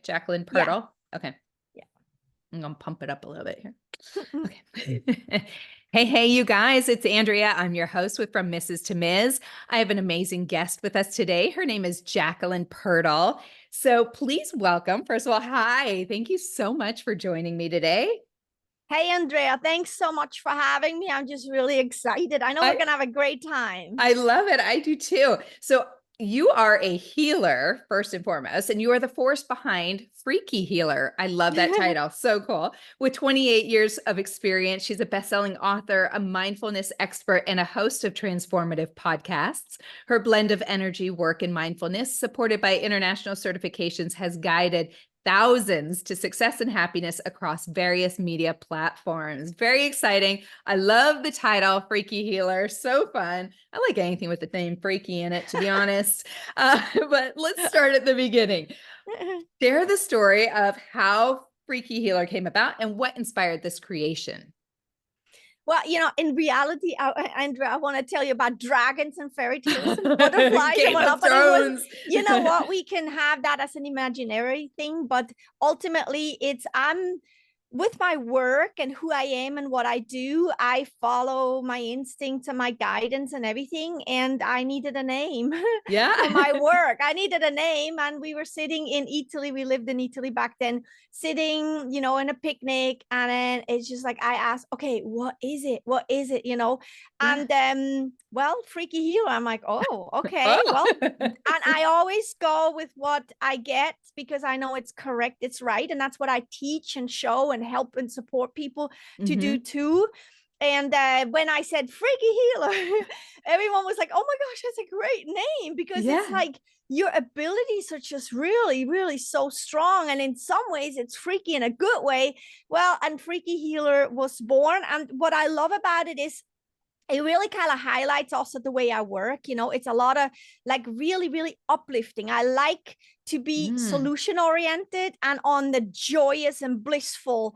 Jacqueline Yeah. Pirtle. Okay. Yeah. I'm going to pump it up a little bit here. Okay. Hey, you guys, it's Andrea. I'm your host with From Mrs. to Ms. I have an amazing guest with us today. Her name is Jacqueline Pirtle. So please welcome, first of all, hi. Thank you so much for joining me today. Hey, Andrea, thanks so much for having me. I'm just really excited. I know we're going to have a great time. I love it. I do too. So you are a healer, first and foremost, and you are the force behind Freaky Healer. I love that title. So cool. With 28 years of experience, she's a best-selling author, a mindfulness expert, and a host of transformative podcasts. Her blend of energy, work, and mindfulness, supported by international certifications, has guided thousands to success and happiness across various media platforms. Very exciting. I love the title, Freaky Healer. So fun. I like anything with the name Freaky in it, to be honest. But let's start at the beginning. Share the story of how Freaky Healer came about and what inspired this creation. Well, in reality, Andrea, I want to tell you about dragons and fairy tales and butterflies Game and whatnot. of But it was, Thrones. we can have that as an imaginary thing. But ultimately, I'm with my work and who I am and what I do. I follow my instincts and my guidance and everything. And I needed a name for my work. I needed a name. And we were sitting in Italy. We lived in Italy back then, sitting, in a picnic. And then it's just like, I asked, okay, what is it? What is it? And well, Freaky Healer. I'm like, oh, okay. Well, and I always go with what I get because I know it's correct, it's right. And that's what I teach and show and help and support people to do too. And when I said Freaky Healer, everyone was like, oh my gosh, that's a great name, because it's like your abilities are just really, really so strong. And in some ways it's freaky in a good way. Well, and Freaky Healer was born. And what I love about it is it really kind of highlights also the way I work. It's a lot of like really, really uplifting. I like to be solution oriented and on the joyous and blissful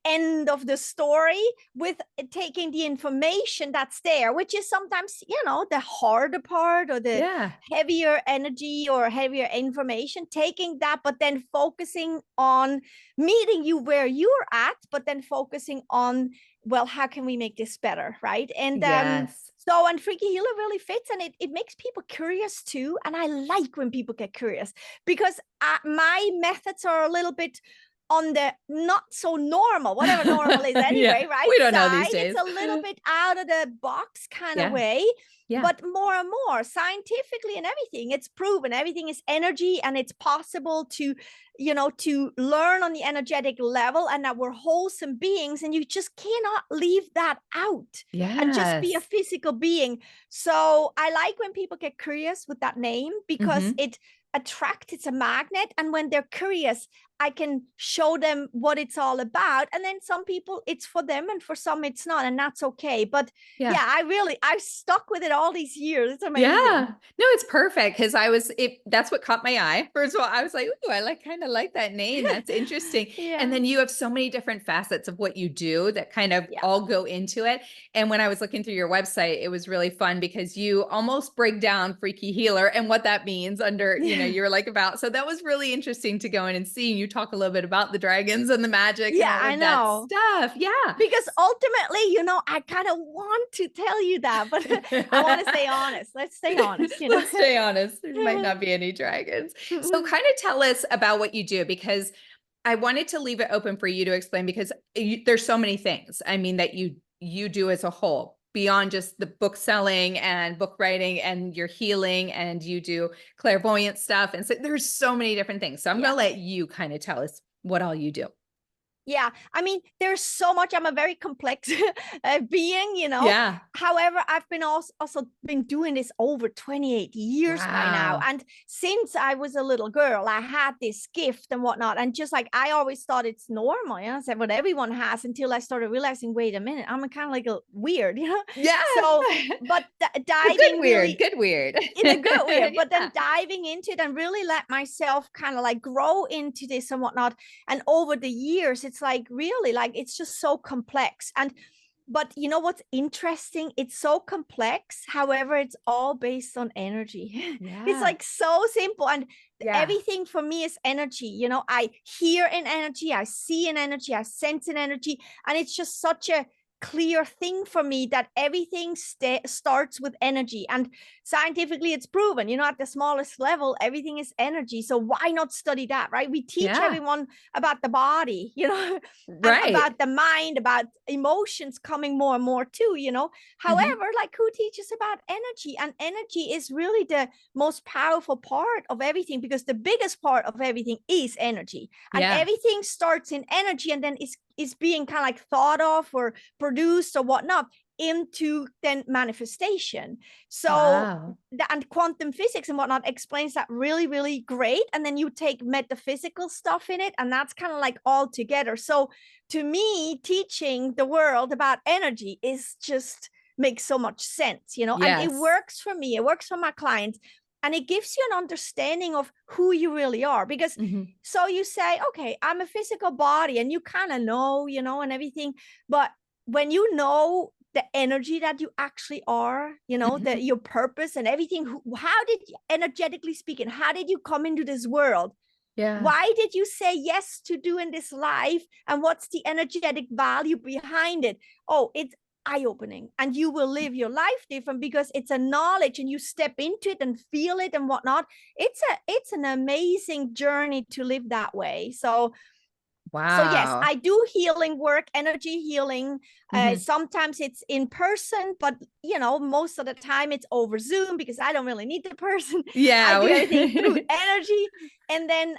end of the story, with taking the information that's there, which is sometimes, the harder part or the heavier energy or heavier information, taking that, but then focusing on meeting you where you're at, but then focusing on, well, how can we make this better, right? And and Freaky Healer really fits, and it makes people curious too. And I like when people get curious, because my methods are a little bit on the not so normal, whatever normal is anyway, right? We don't know these days. It's a little bit out of the box kind of way. But more and more scientifically and everything, it's proven everything is energy, and it's possible to learn on the energetic level, and that we're wholesome beings, and you just cannot leave that out and just be a physical being. So I like when people get curious with that name, because it attracts, it's a magnet. And when they're curious, I can show them what it's all about. And then some people, it's for them, and for some it's not, and that's okay. But I've stuck with it all these years. It's amazing. Yeah, no, it's perfect, because that's what caught my eye. First of all, I was like, ooh, I kind of like that name. That's interesting. And then you have so many different facets of what you do that kind of all go into it. And when I was looking through your website, it was really fun, because you almost break down Freaky Healer and what that means under, you're like about. So that was really interesting to go in and see. You talk a little bit about the dragons and the magic and all of that stuff. Yeah. Because ultimately, I kind of want to tell you that, but I want to stay honest. Let's stay honest. Let's stay honest. There might not be any dragons. So kind of tell us about what you do, because I wanted to leave it open for you to explain, because there's so many things, I mean, that you do as a whole, beyond just the book selling and book writing and your healing, and you do clairvoyant stuff. And so there's so many different things. So I'm going to let you kind of tell us what all you do. Yeah, I mean, there's so much. I'm a very complex being, However, I've been also been doing this over 28 years by now. And since I was a little girl, I had this gift and whatnot. And just like, I always thought it's normal, I said what everyone has, until I started realizing, wait a minute, I'm kind of like a weird, Yeah. So, but diving good weird. In a good weird, but then diving into it and really let myself kind of like grow into this and whatnot. And over the years, it's like really like, it's just so complex. And But you know what's interesting? It's so complex. However, it's all based on energy. It's Yeah. like so simple. And Yeah. everything for me is energy. You know, I hear in energy, I see in energy, I sense in energy. And it's just such a clear thing for me that everything starts with energy. And scientifically, it's proven, you know, at the smallest level, everything is energy. So why not study that, right? We teach Yeah. everyone about the body, you know, and Right. about the mind, about emotions coming more and more too, you know. Mhm. However, like who teaches about energy? And energy is really the most powerful part of everything, because the biggest part of everything is energy. And Yeah. everything starts in energy and then is being kind of like thought of or produced or whatnot into then manifestation. So Wow. and quantum physics and whatnot explains that really, really great. And then you take metaphysical stuff in it, and that's kind of like all together. So to me, teaching the world about energy is just makes so much sense, you know, and it Yes. works for me, it works for my clients, and it gives you an understanding of who you really are. Because Mhm. so you say, okay, I'm a physical body, and you kind of know, you know, and everything. But when you know the energy that you actually are, you know, Mhm. your purpose and everything, how did you, energetically speaking, how did you come into this world? Yeah. Why did you say yes to doing this life? And what's the energetic value behind it? Oh, it's eye-opening, and you will live your life different because it's a knowledge, and you step into it and feel it and whatnot. It's an amazing journey to live that way. So yes, Wow. I do healing work, energy healing. Mhm. Sometimes it's in person, but you know, most of the time it's over Zoom because I don't really need the person. I Yeah. do everything through energy. And then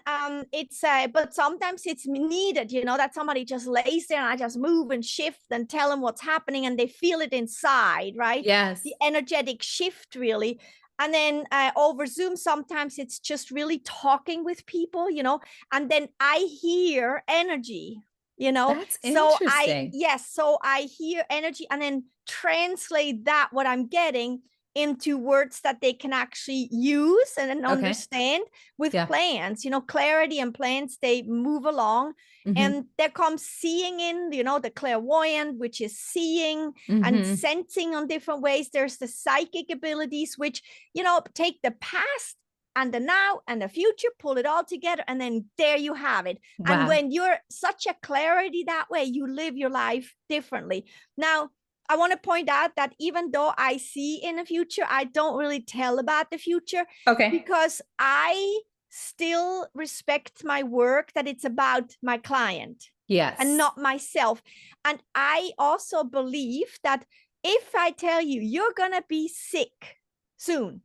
it's but sometimes it's needed, you know, that somebody just lays there and I just move and shift and tell them what's happening, and they feel it inside, right? The Yes. energetic shift, really. And then over Zoom, sometimes it's just really talking with people, you know, and then I hear energy, you know. That's So interesting. yes, so I hear energy and then translate that, what I'm getting, into words that they can actually use and then Okay. understand with Yeah. plants, you know, clarity and plants, they move along. Mhm. And there comes seeing in, you know, the clairvoyant, which is seeing and Mhm. sensing on different ways. There's the psychic abilities, which, you know, take the past and the now and the future, pull it all together, and then there you have it. And Wow. when you're such a clarity that way, you live your life differently. Now, I want to point out that even though I see in the future, I don't really tell about the future, Okay. because I still respect my work, that it's about my client and Yes. not myself. And I also believe that if I tell you you're going to be sick soon,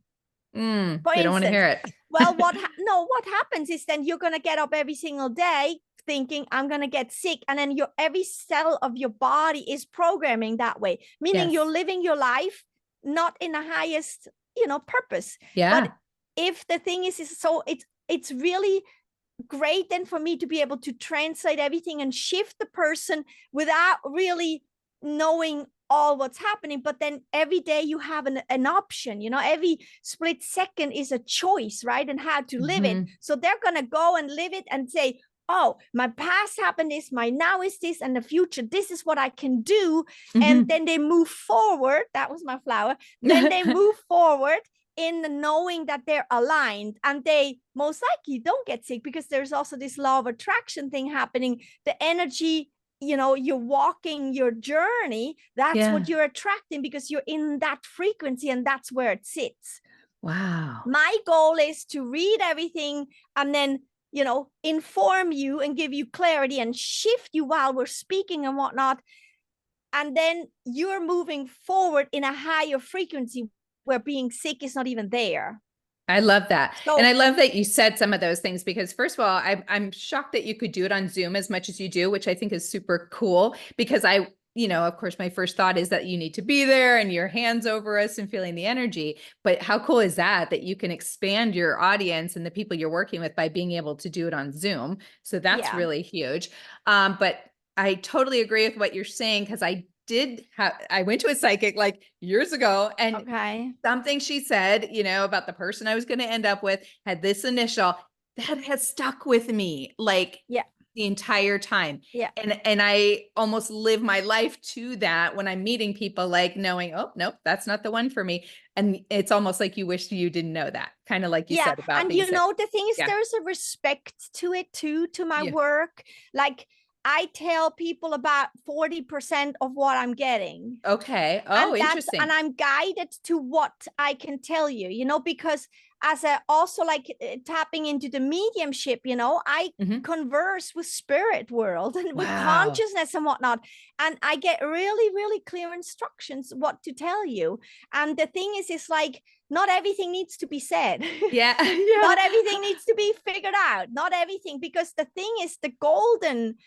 for We don't want to instance, hear it. well, what happens is then you're going to get up every single day thinking I'm going to get sick, and then your every cell of your body is programming that way, meaning you're Yes. living your life not in the highest, you know, purpose. But Yeah. if the thing is so it's really great then for me to be able to translate everything and shift the person without really knowing all what's happening. But then every day you have an option, you know, every split second is a choice, right? And how to live it. Mhm. So they're going to go and live it and say, oh, my past happened this, my now is this, and the future, this is what I can do. And Mhm. then they move forward. That was my flower. Then they move forward in knowing that they're aligned, and they most likely don't get sick, because there's also this law of attraction thing happening. The energy, you know, you're walking your journey, that's Yeah. what you're attracting, because you're in that frequency and that's where it sits. Wow. My goal is to read everything and then, you know, inform you and give you clarity and shift you while we're speaking and whatnot. And then you're moving forward in a higher frequency where being sick is not even there. I love that. And So I love that you said some of those things because first of all, I'm shocked that you could do it on Zoom as much as you do, which I think is super cool because of course, my first thought is that you need to be there and your hands over us and feeling the energy. But how cool is that you can expand your audience and the people you're working with by being able to do it on Zoom? So that's yeah. really huge. But I totally agree with what you're saying because I went to a psychic like years ago and Okay. something she said, about the person I was going to end up with had this initial that has stuck with me. Like Yeah. the entire time. Yeah. And I almost live my life to that when I'm meeting people, like knowing, oh, nope, that's not the one for me. And it's almost like you wish you didn't know that, kind of like you Yeah. said about And being you sick. know, the thing is, Yeah. there's a respect to it too, to my Yeah. work. Like, I tell people about 40% of what I'm getting. Okay. Oh, And interesting. I'm guided to what I can tell you, you know, because as a also like tapping into the mediumship, you know, I Mhm. converse with spirit world and with Wow. consciousness and whatnot, and I get really, really clear instructions what to tell you. And the thing is, it's like not everything needs to be said. Yeah. Yeah. Not everything needs to be figured out. Not everything, because the thing is, the golden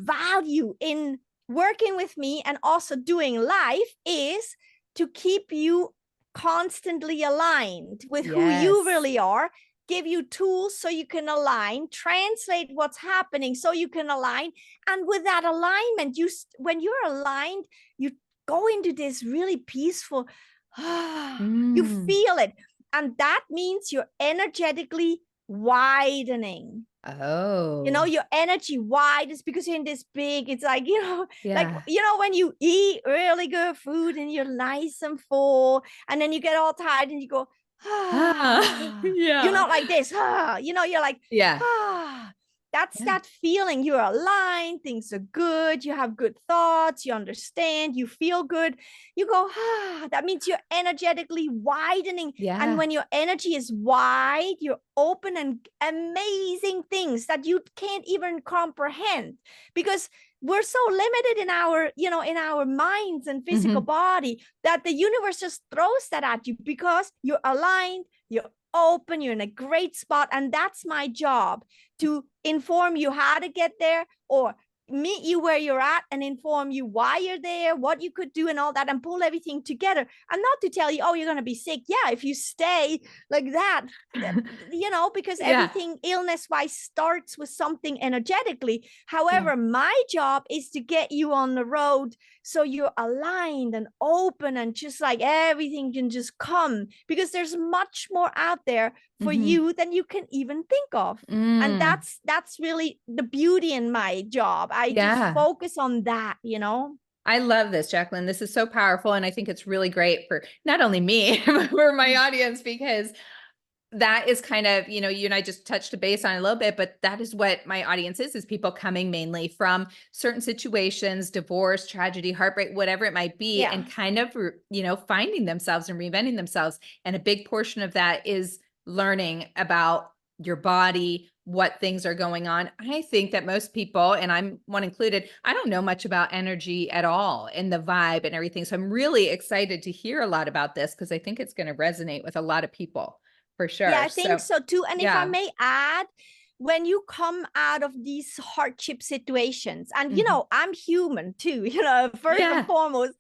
value in working with me and also doing life is to keep you constantly aligned with who you Yes. really are, give you tools so you can align, translate what's happening so you can align. And with that alignment, when you're aligned, you go into this really peaceful, you Mm. feel it. And that means you're energetically widening. You know, Oh, your energy widens because you're in this big, it's like, you know, like, yeah. you know, when you eat really good food and you're nice and full, and then you get all tired and you go, Ah, you're yeah. not like this, you know, you're like, Yeah. that's Yeah. that feeling. You're aligned, things are good, you have good thoughts, you understand, you feel good, you go, that means you're energetically widening. And Yeah. when your energy is wide, you're open and amazing things that you can't even comprehend, because we're so limited in our, you know, in our minds and physical Mhm. body, that the universe just throws that at you because you're aligned, you're open, you're in a great spot. And that's my job, to inform you how to get there, or meet you where you're at and inform you why you're there, what you could do and all that, and pull everything together. And not to tell you, oh, you're going to be sick. Yeah, if you stay like that, you know, because Yeah. everything illness wise starts with something energetically. Yeah. However, my job is to get you on the road so you're aligned and open, and just like everything can just come, because there's much more out there for Mhm. you than you can even think of. And Mm. that's really the beauty in my job. I just Yeah. focus on that, you know. I love this, Jacqueline. This is so powerful. And I think it's really great for not only me, but for my audience, because that is kind of, you know, you and I just touched a base on a little bit, but that is what my audience is people coming mainly from certain situations, divorce, tragedy, heartbreak, whatever it might be, Yeah. and kind of, you know, finding themselves and reinventing themselves. And a big portion of that is learning about your body, what things are going on. I think that most people, and I'm one included, I don't know much about energy at all and the vibe and everything. So I'm really excited to hear a lot about this, because I think it's going to resonate with a lot of people. For Yeah, sure. I think So, so too. And if I yeah. may add, when you come out of these hardship situations, and you Mhm. know, I'm human too, you know, first and Yeah. foremost,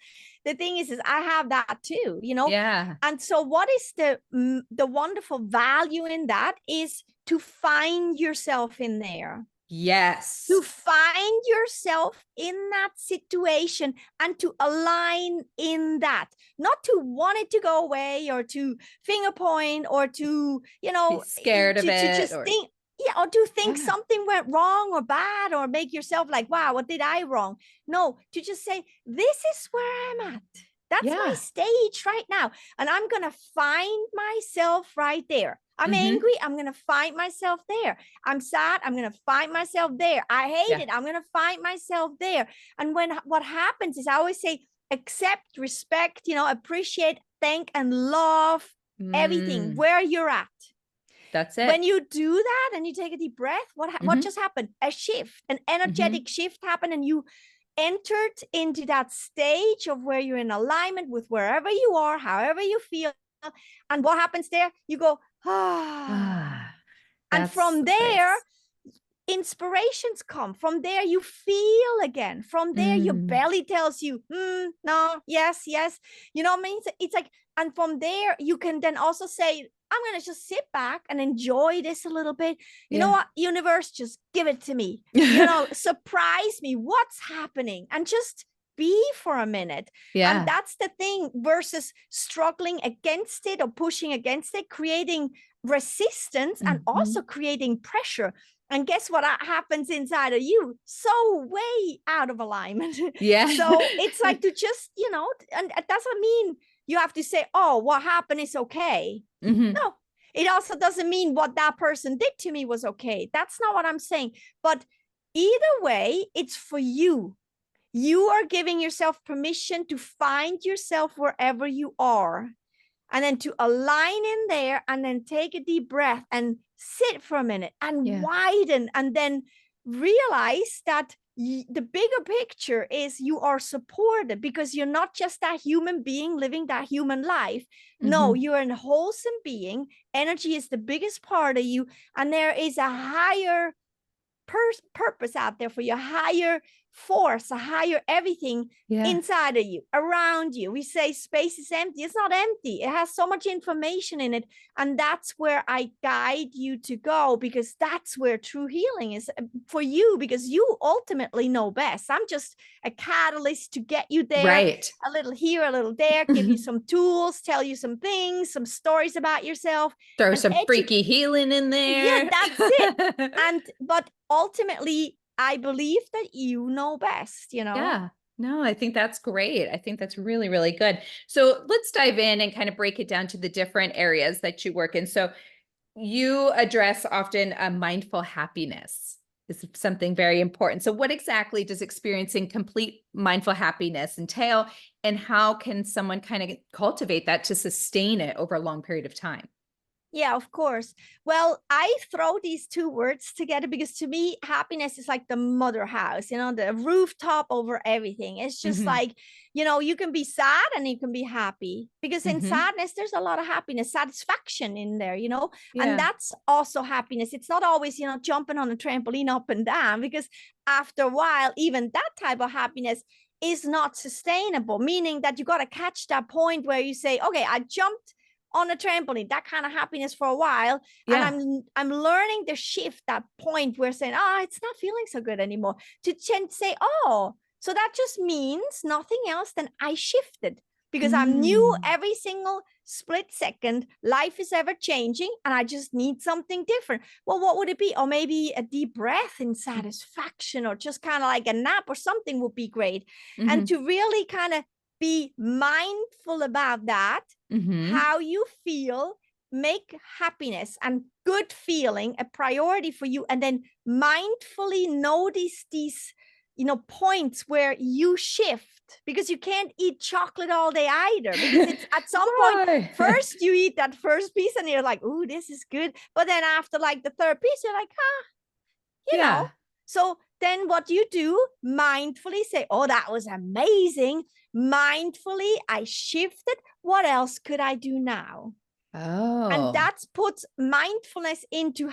the thing is I have that too, you know. Yeah. And so what is the wonderful value in that is to find yourself in there, to Yes. find yourself in that situation and to align in that, not to want it to go away or to finger point or to, you Be know, scared of to it just or think, yeah, or to think yeah. something went wrong or bad, or make yourself like, wow, what did I wrong? No, to just say, this is where I'm at. That's my Yeah. stage right now. And I'm going to find myself right there. I'm Mhm. angry. I'm going to find myself there. I'm sad. I'm going to find myself there. I hate Yeah. it. I'm going to find myself there. And when what happens is, I always say, accept, respect, you know, appreciate, thank, and love everything Mm. where you're at. That's When it. you do that and you take a deep breath, what Mhm. just happened? A shift, an Mhm. energetic shift happened, and you entered into that stage of where you're in alignment with wherever you are, however you feel. And what happens there? You go, Ah, and that's from the there, place. inspirations come. From there, you feel again. From there, your Mm. belly tells you, no, yes, yes. You know what I mean? It's like, and from there, you can then also say, I'm going to just sit back and enjoy this a little bit. You know Yeah. what, universe, just give it to me. You know, surprise me. What's happening? And just be for a minute. And Yeah. that's the thing, versus struggling against it or pushing against it, creating resistance and also Mhm. creating pressure. And guess what happens inside of you? So way out of alignment. Yeah. So it's like to just, and it doesn't mean you have to say, oh, what happened is okay. Mm-hmm. No, it also doesn't mean what that person did to me was okay. That's not what I'm saying. But either way, it's for you. You are giving yourself permission to find yourself wherever you are, and then to align in there, and then take a deep breath and sit for a minute and widen, and then realize that the bigger picture is you are supported, because you're not just that human being living that human life. No, you're a wholesome being. Energy is the biggest part of you, and there is a higher purpose out there for you, a higher force, a higher everything inside of you, around you. We say space is empty. It's not empty. It has so much information in it. And that's where I guide you to go, because that's where true healing is for you, because you ultimately know best. I'm just a catalyst to get you there. Right. A little here, a little there, give you some tools, tell you some things, some stories about yourself. Throw some freaky healing in there. Yeah, that's it. But ultimately, I believe that you know best, Yeah. No, I think that's great. I think that's really, really good. So let's dive in and kind of break it down to the different areas that you work in. So you address often a mindful happiness is something very important. So what exactly does experiencing complete mindful happiness entail, and how can someone kind of cultivate that to sustain it over a long period of time? Yeah, of course. Well, I throw these two words together because to me, happiness is like the mother house, the rooftop over everything. It's just like, you can be sad and you can be happy, because in sadness, there's a lot of happiness, satisfaction in there, and that's also happiness. It's not always, jumping on a trampoline up and down, because after a while, even that type of happiness is not sustainable, meaning that you got to catch that point where you say, okay, I jumped on a trampoline, that kind of happiness for a while. And I'm learning to shift that point where saying, it's not feeling so good anymore, to say, so that just means nothing else than I shifted, because I'm new every single split second. Life is ever changing and I just need something different. Well, what would it be? Or maybe a deep breath in satisfaction, or just kind of like a nap or something would be great. And to really kind of be mindful about that, how you feel, make happiness and good feeling a priority for you, and then mindfully notice these points where you shift, because you can't eat chocolate all day either, because it's at some point, first you eat that first piece and you're like, ooh, this is good, but then after like the third piece you're like, you know. So then what you do, mindfully say, oh, that was amazing. Mindfully, I shifted. What else could I do now? And that puts mindfulness into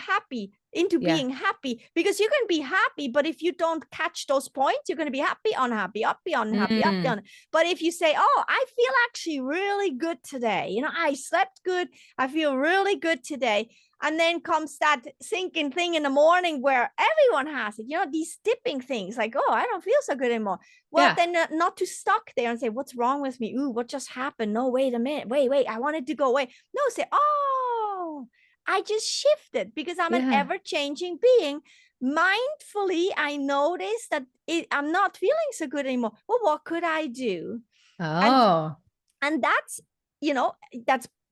being happy, because you can be happy, but if you don't catch those points, you're going to be happy, unhappy, uppy, unhappy, uppy, unhappy. But if you say, oh, I feel actually really good today, I slept good, I feel really good today, and then comes that sinking thing in the morning where everyone has it, these dipping things, like, oh, I don't feel so good anymore. Well, then not to stuck there and say, what's wrong with me? Ooh, what just happened? No, wait a minute. Wait, I wanted to go away. No, say, oh, I just shifted, because I'm an ever-changing being. Mindfully, I noticed that I'm not feeling so good anymore. Well, what could I do? And that's,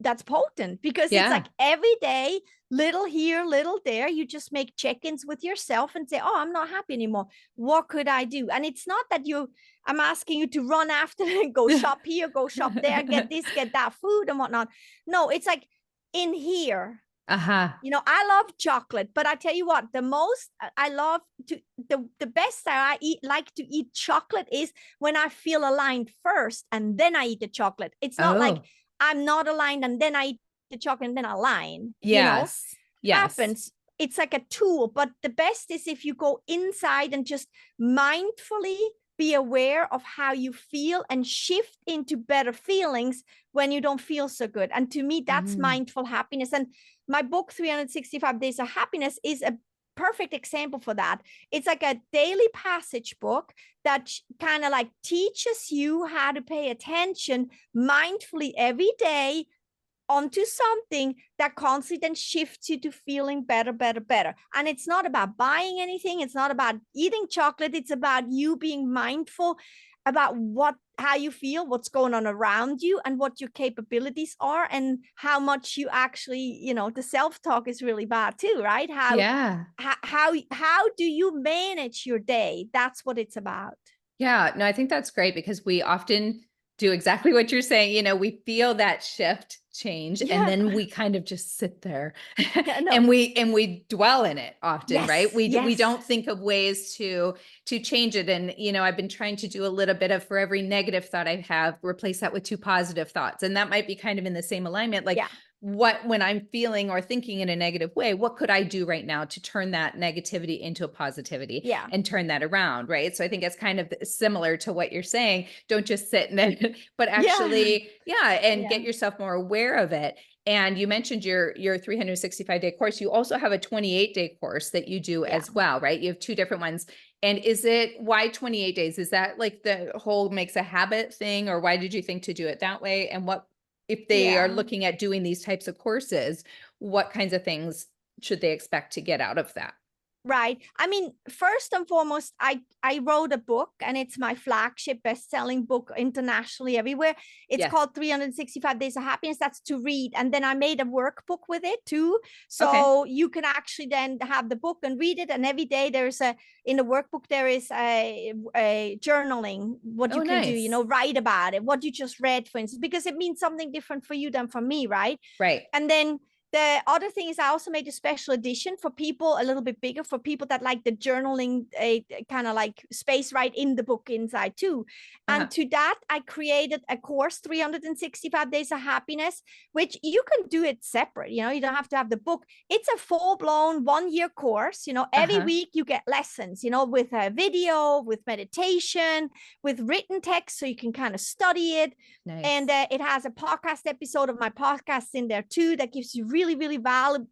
that's potent, because it's like every day, little here, little there, you just make check-ins with yourself and say, oh, I'm not happy anymore. What could I do? And it's not that I'm asking you to run after and go shop here, go shop there, get this, get that food and whatnot. No, it's like in here. I love chocolate, but I tell you what, the most I love the best that I like to eat chocolate is when I feel aligned first and then I eat the chocolate. It's not like I'm not aligned and then I eat the chocolate and then I align. Happens. It's like a tool, but the best is if you go inside and just mindfully be aware of how you feel and shift into better feelings when you don't feel so good. And to me, that's mindful happiness. And my book, 365 Days of Happiness, is a perfect example for that. It's like a daily passage book that kind of like teaches you how to pay attention mindfully every day onto something that constantly then shifts you to feeling better, better, better. And it's not about buying anything. It's not about eating chocolate. It's about you being mindful about how you feel, what's going on around you, and what your capabilities are, and how much you actually, the self-talk is really bad too, right? Yeah. How do you manage your day? That's what it's about. Yeah, no, I think that's great because we often do exactly what you're saying. We feel that shift change and Yeah. then we kind of just sit there Yeah, no. and we dwell in it often, right? Yes, We yes. don't think of ways to change it. And I've been trying to do a little bit of, for every negative thought I have, replace that with 2 positive thoughts. And that might be kind of in the same alignment. Like, Yeah. when I'm feeling or thinking in a negative way, what could I do right now to turn that negativity into a positivity Yeah. and turn that around, right? So I think it's kind of similar to what you're saying. Don't just sit in it, but Yeah. actually, and Yeah. get yourself more aware of it. And you mentioned your 365-day course. You also have a 28-day course that you do Yeah. as well, right? You have 2 different ones. And why 28 days? Is that like the whole makes a habit thing, or why did you think to do it that way? And what, if they are Yeah. looking at doing these types of courses, what kinds of things should they expect to get out of that? Right. I mean, first and foremost, I wrote a book, and it's my flagship best-selling book internationally everywhere. It's Yes. called 365 Days of Happiness. That's to read. And then I made a workbook with it too. Okay. So you can actually then have the book and read it. And every day in the workbook, there is a journaling, what Oh, you can do, nice. write about it, what you just read, for instance, because it means something different for you than for me, right? Right. And then the other thing is I also made a special edition for people a little bit bigger, for people that like the journaling, a kind of like space right in the book inside too. Uh-huh. And to that, I created a course, 365 Days of Happiness, which you can do it separate. You don't have to have the book. It's a full-blown 1-year course. Every Uh-huh. week you get lessons, with a video, with meditation, with written text, so you can kind of study it. And Nice. it has a podcast episode of my podcast in there too that gives you really, really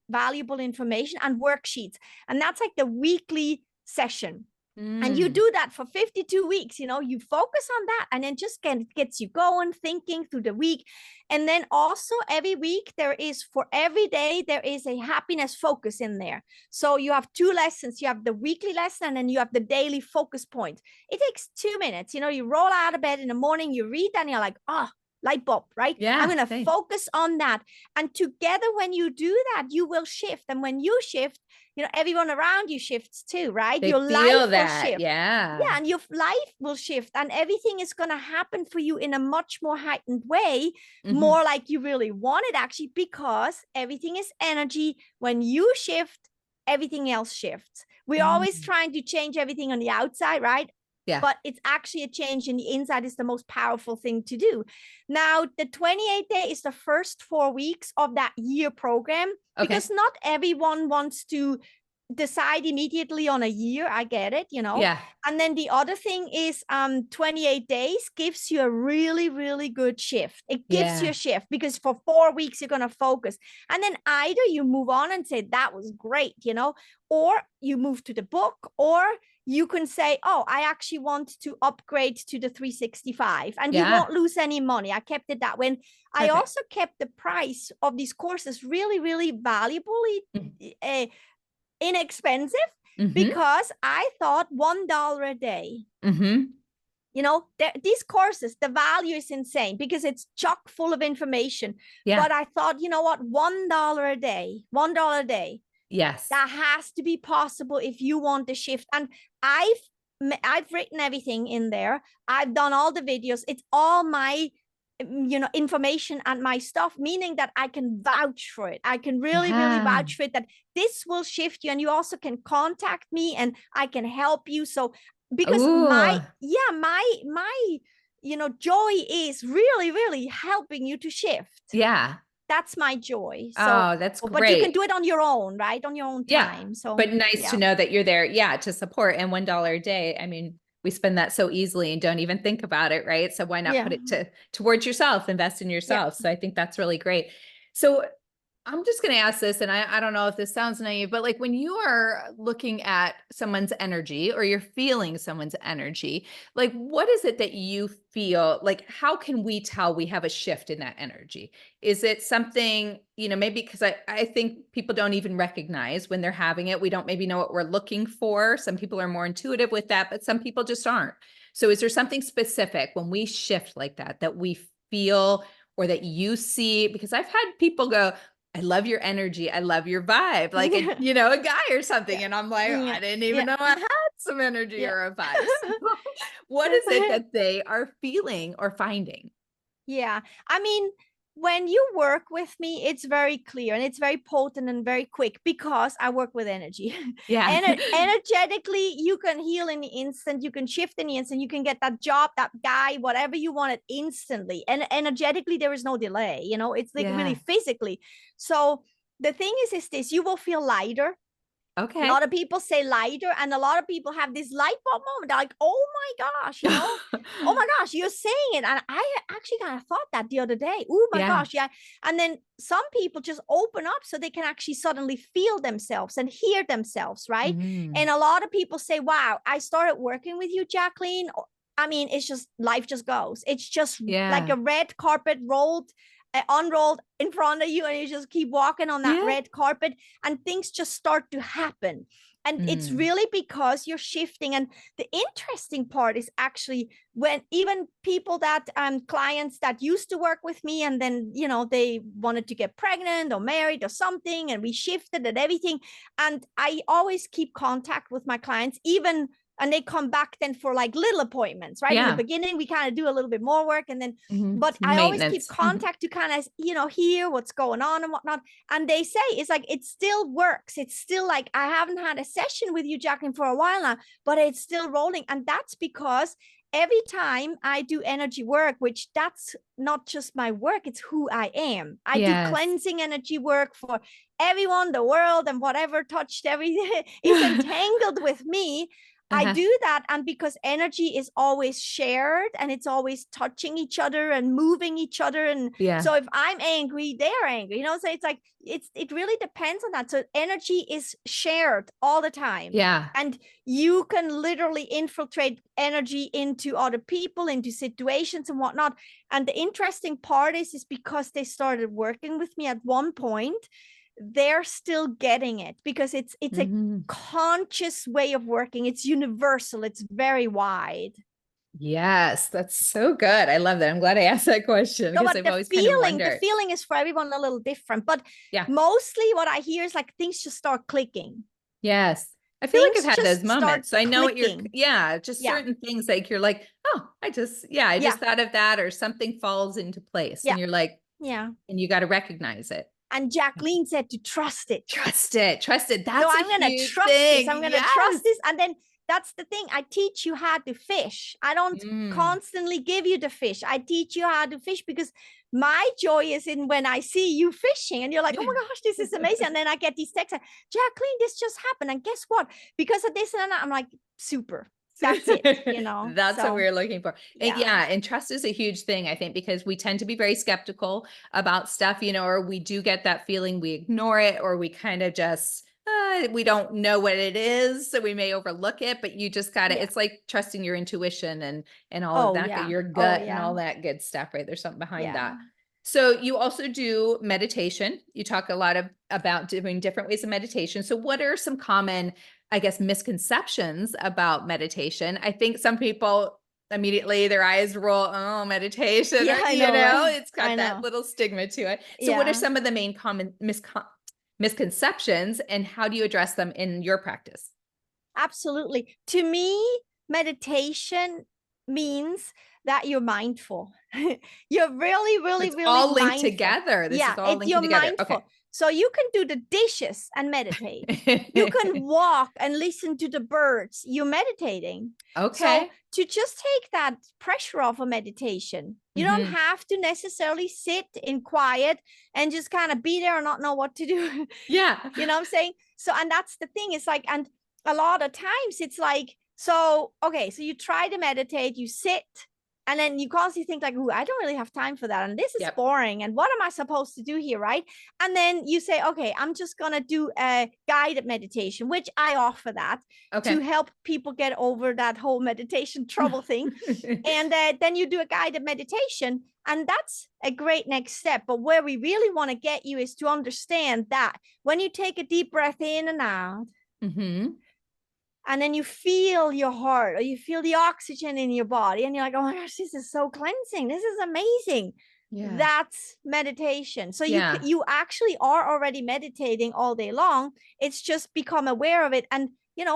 valuable information and worksheets. And that's like the weekly session. And you Mm. do that for 52 weeks. You focus on that, and then just gets you going, thinking through the week. And then also every week for every day, there is a happiness focus in there. So you have 2 lessons. You have the weekly lesson, and then you have the daily focus point. It takes 2 minutes. You roll out of bed in the morning, you read that, and you're like, light bulb, right? I'm Yeah. going to Nice. focus on that. And together, when you do that, you will shift. And when you shift, everyone around you shifts too, right? They Your feel life will that. shift. Yeah, Yeah. and your life will shift, and everything is going to happen for you in a much more heightened way, Mm-hmm. more like you really want it, actually, because everything is energy. When you shift, everything else shifts. We're always Mm. trying to change everything on the outside, right? Yeah. But it's actually a change in the inside is the most powerful thing to do. Now, the 28 day is the first 4 weeks of that year program, because Okay. not everyone wants to decide immediately on a year. I get it, Yeah. And then the other thing is 28 days gives you a really, really good shift. It gives you Yeah. a shift because for 4 weeks you're going to focus. And then either you move on and say, that was great, or you move to the book, or you can say, oh, I actually want to upgrade to the 365, and you Yeah. won't lose any money. I kept it that way. I Perfect. also kept the price of these courses really, really valuably inexpensive, Mm-hmm. because I thought $1 a day. Mm-hmm. These courses, the value is insane because it's chock full of information. Yeah. But I thought, you know what, $1 a day, $1 a day, Yes. that has to be possible if you want to shift. And I've written everything in there. I've done all the videos. It's all my information and my stuff, meaning that I can vouch for it. I can really, really Yeah. vouch for it, that this will shift you. And you also can contact me and I can help you. So because Ooh. my joy is really, really helping you to shift. Yeah. That's my joy. So, Oh, that's but you can great. do it on your own, right? On your own Yeah. time. So But nice to yeah. know that you're there, to support. And $1 a day, I mean, we spend that so easily and don't even think about it, right? So why not Yeah. put it towards yourself, invest in Yeah. yourself? So I think that's really great. So I'm just going to ask this, and I don't know if this sounds naive, but like when you are looking at someone's energy or you're feeling someone's energy, like what is it that you feel like? How can we tell we have a shift in that energy? Is it something, maybe because I think people don't even recognize when they're having it. We don't maybe know what we're looking for. Some people are more intuitive with that, but some people just aren't. So is there something specific when we shift like that, that we feel or that you see? Because I've had people go, I love your energy. I love your vibe. Like a guy or something. Yeah. And I'm like, Yeah. I didn't even Yeah. know I had some energy Yeah. or a vibe. So what is it that they are feeling or finding? Yeah. I mean, when you work with me, it's very clear and it's very potent and very quick because I work with energy. Yeah. Energetically, you can heal in the instant, you can shift in the instant, you can get that job, that guy, whatever you wanted instantly. And energetically, there is no delay, it's like really Yeah. physically. So the thing is this, you will feel lighter. A Okay. lot of people say lighter, and a lot of people have this light bulb moment. They're like, oh my gosh, oh my gosh, you're saying it. And I actually kind of thought that the other day. Oh my Yeah. gosh, yeah. And then some people just open up so they can actually suddenly feel themselves and hear themselves, right? Mhm. And a lot of people say, wow, I started working with you, Jacqueline. I mean, it's just life just goes. It's just like Yeah. a red carpet unrolled in front of you, and you just keep walking on that Yeah. red carpet, and things just start to happen. And it's Mm. really because you're shifting. And the interesting part is actually when even people that clients that used to work with me, and then they wanted to get pregnant or married or something, and we shifted and everything. And I always keep contact with my clients, even, and they come back then for like little appointments, right? In the Yeah. beginning, we kind of do a little bit more work, and then, but I always keep Maintenance. contact to kind of, hear what's going on and whatnot. And they say it's like, it still works. It's still like, I haven't had a session with you, Jacqueline, for a while now, but it's still rolling. And that's because every time I do energy work, which that's not just my work, it's who I am. I do Yes. cleansing energy work for everyone, the world, and whatever touched everything is entangled with me. I Uh-huh. do that, and because energy is always shared and it's always touching each other and moving each other. And Yeah. so if I'm angry, they're angry, so it's like it really depends on that. So energy is shared all the time. Yeah. And you can literally infiltrate energy into other people, into situations and whatnot. And the interesting part is because they started working with me at one point, they're still getting it, because it's a Mhm. conscious way of working. It's universal. It's very wide. Yes, that's so good. I love that. I'm glad I asked that question No, because but I've always kind of the wondered. feeling is for everyone a little different. But Yeah. mostly what I hear is like things just start clicking. Yes. I feel like I've Things had those just start moments. So I know what clicking. just Yeah. certain things like you're like, oh, I Yeah. just thought of that, or something falls into place Yeah. and you're like, Yeah. and you got to recognize it. And Jacqueline said to trust it. Trust it. Trust it. So That's a I'm going to huge trust this. thing. I'm going to Yes. trust this. And then that's the thing. I teach you how to fish. I don't constantly give you the fish. I teach you how to fish, because my joy is in when I see you fishing and you're like, oh my gosh, this is amazing. And then I get these texts like, Jacqueline, this just happened. And guess what? Because of this and that, I'm like, super. That's it, That's what So we're looking for. And yeah. and trust is a huge thing, I think, because we tend to be very skeptical about stuff, or we do get that feeling, we ignore it, or we kind of just, we don't know what it is. So we may overlook it, but you just got to, Yeah. it's like trusting your intuition and all of Oh, that, yeah. your Oh, gut and yeah. all that good stuff, right? There's something behind Yeah. that. So you also do meditation. You talk a lot about doing different ways of meditation. So what are some common, I guess, misconceptions about meditation? I think some people immediately their eyes roll, oh, meditation, Yeah, or, I know, right? it's I got that know. little stigma to it. So what are Yeah. some of the main common misconceptions, and how do you address them in your practice? Absolutely. To me, meditation means that you're mindful. You're really, really, It's really all linked mindful. together. This is Yeah, all you're linking together. Okay. mindful. So you can do the dishes and meditate. You can walk and listen to the birds. You're meditating. So Okay. to just take that pressure off of meditation, you don't Mhm. have to necessarily sit in quiet and just kind of be there and not know what to do. Yeah. You know what I'm saying? So, and that's the thing. It's like, and a lot of times it's like, so, okay, so you try to meditate, you sit, And then you constantly think like, ooh, I don't really have time for that. And this is Yep. boring. And what am I supposed to do here? Right. And then you say, okay, I'm just going to do a guided meditation, which I offer that to Okay. help people get over that whole meditation trouble thing. And then you do a guided meditation. And that's a great next step. But where we really want to get you is to understand that when you take a deep breath in and out, and then you feel your heart or you feel the oxygen in your body and you're like, oh my gosh, this is so cleansing. This is amazing. Yeah. That's meditation. So Yeah. you actually are already meditating all day long. It's just become aware of it and,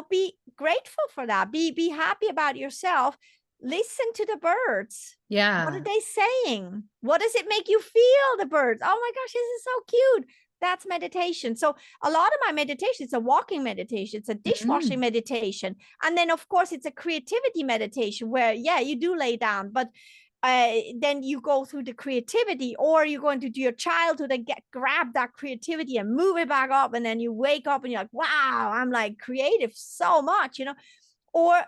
be grateful for that. Be happy about yourself. Listen to the birds. Yeah. What are they saying? What does it make you feel, the birds? Oh my gosh, this is so cute. That's meditation. So a lot of my meditation, it's a walking meditation, it's a dishwashing meditation. And then of course it's a creativity meditation where, you do lay down, but then you go through the creativity, or you're going to do your childhood and grab that creativity and move it back up. And then you wake up and you're like, wow, I'm like creative so much, or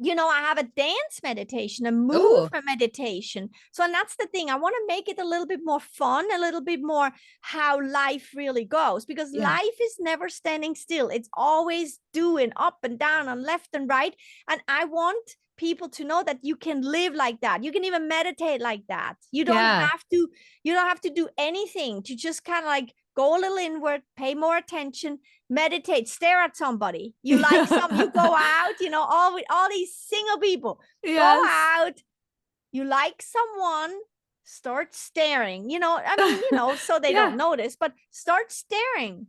I have a dance meditation, a movement meditation. So, and that's the thing. I want to make it a little bit more fun, a little bit more how life really goes, because life is never standing still. It's always doing up and down and left and right. And I want people to know that you can live like that. You can even meditate like that. You don't have to do anything, to just kind of like go a little inward, pay more attention, meditate, stare at somebody you like, you go out, all these single people, go out, you like someone, start staring, so they don't notice, but start staring.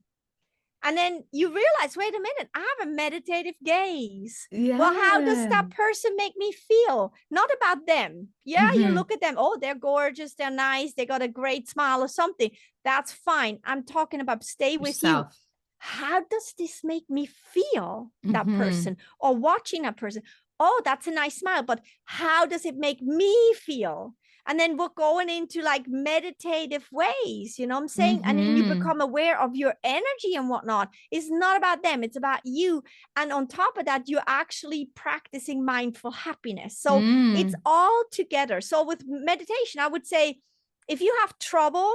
And then you realize, wait a minute, I have a meditative gaze. Well, how does that person make me feel? Not about them. You look at them. Oh, they're gorgeous. They're nice. They got a great smile or something. That's fine. I'm talking about stay with you. How does this make me feel, that person, or watching that person? Oh, that's a nice smile. But how does it make me feel? And then we're going into like meditative ways, you know what I'm saying? And then you become aware of your energy and whatnot. It's not about them, it's about you. And on top of that, you're actually practicing mindful happiness. So it's all together. So with meditation, I would say, if you have trouble,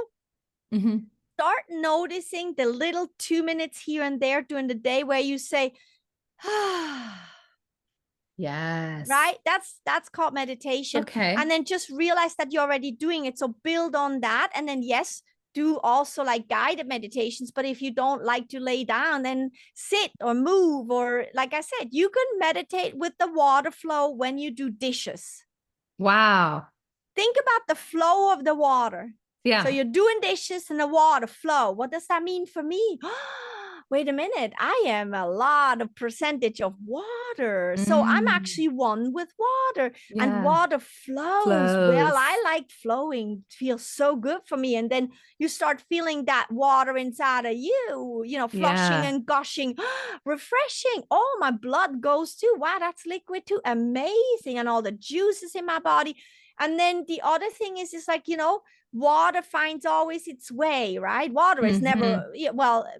start noticing the little 2 minutes here and there during the day where you say, yes. Right? That's called meditation. Okay. And then just realize that you're already doing it. So build on that. And then, yes, do also like guided meditations. But if you don't like to lay down, then sit or move. Or like I said, you can meditate with the water flow when you do dishes. Wow. Think about the flow of the water. Yeah. So you're doing dishes and the water flow. What does that mean for me? Wait a minute, I am a lot of percentage of water. So I'm actually one with water, and water flows. Well, I like flowing. It feels so good for me. And then you start feeling that water inside of you, flushing and gushing, refreshing. Oh, my blood goes too. Wow, that's liquid too. Amazing. And all the juices in my body. And then the other thing is like, water finds always its way, right? Water is never,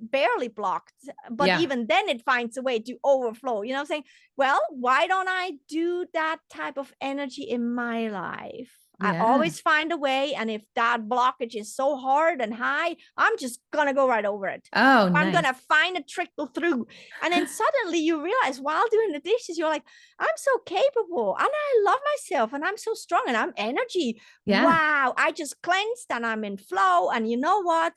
barely blocked, but even then it finds a way to overflow. You know what I'm saying? Well, why don't I do that type of energy in my life? I always find a way. And if that blockage is so hard and high, I'm just going to go right over it. Oh, I'm going to find a trickle through. And then suddenly you realize while doing the dishes, you're like, I'm so capable and I love myself and I'm so strong and I'm energy. Wow. I just cleansed and I'm in flow. And you know what?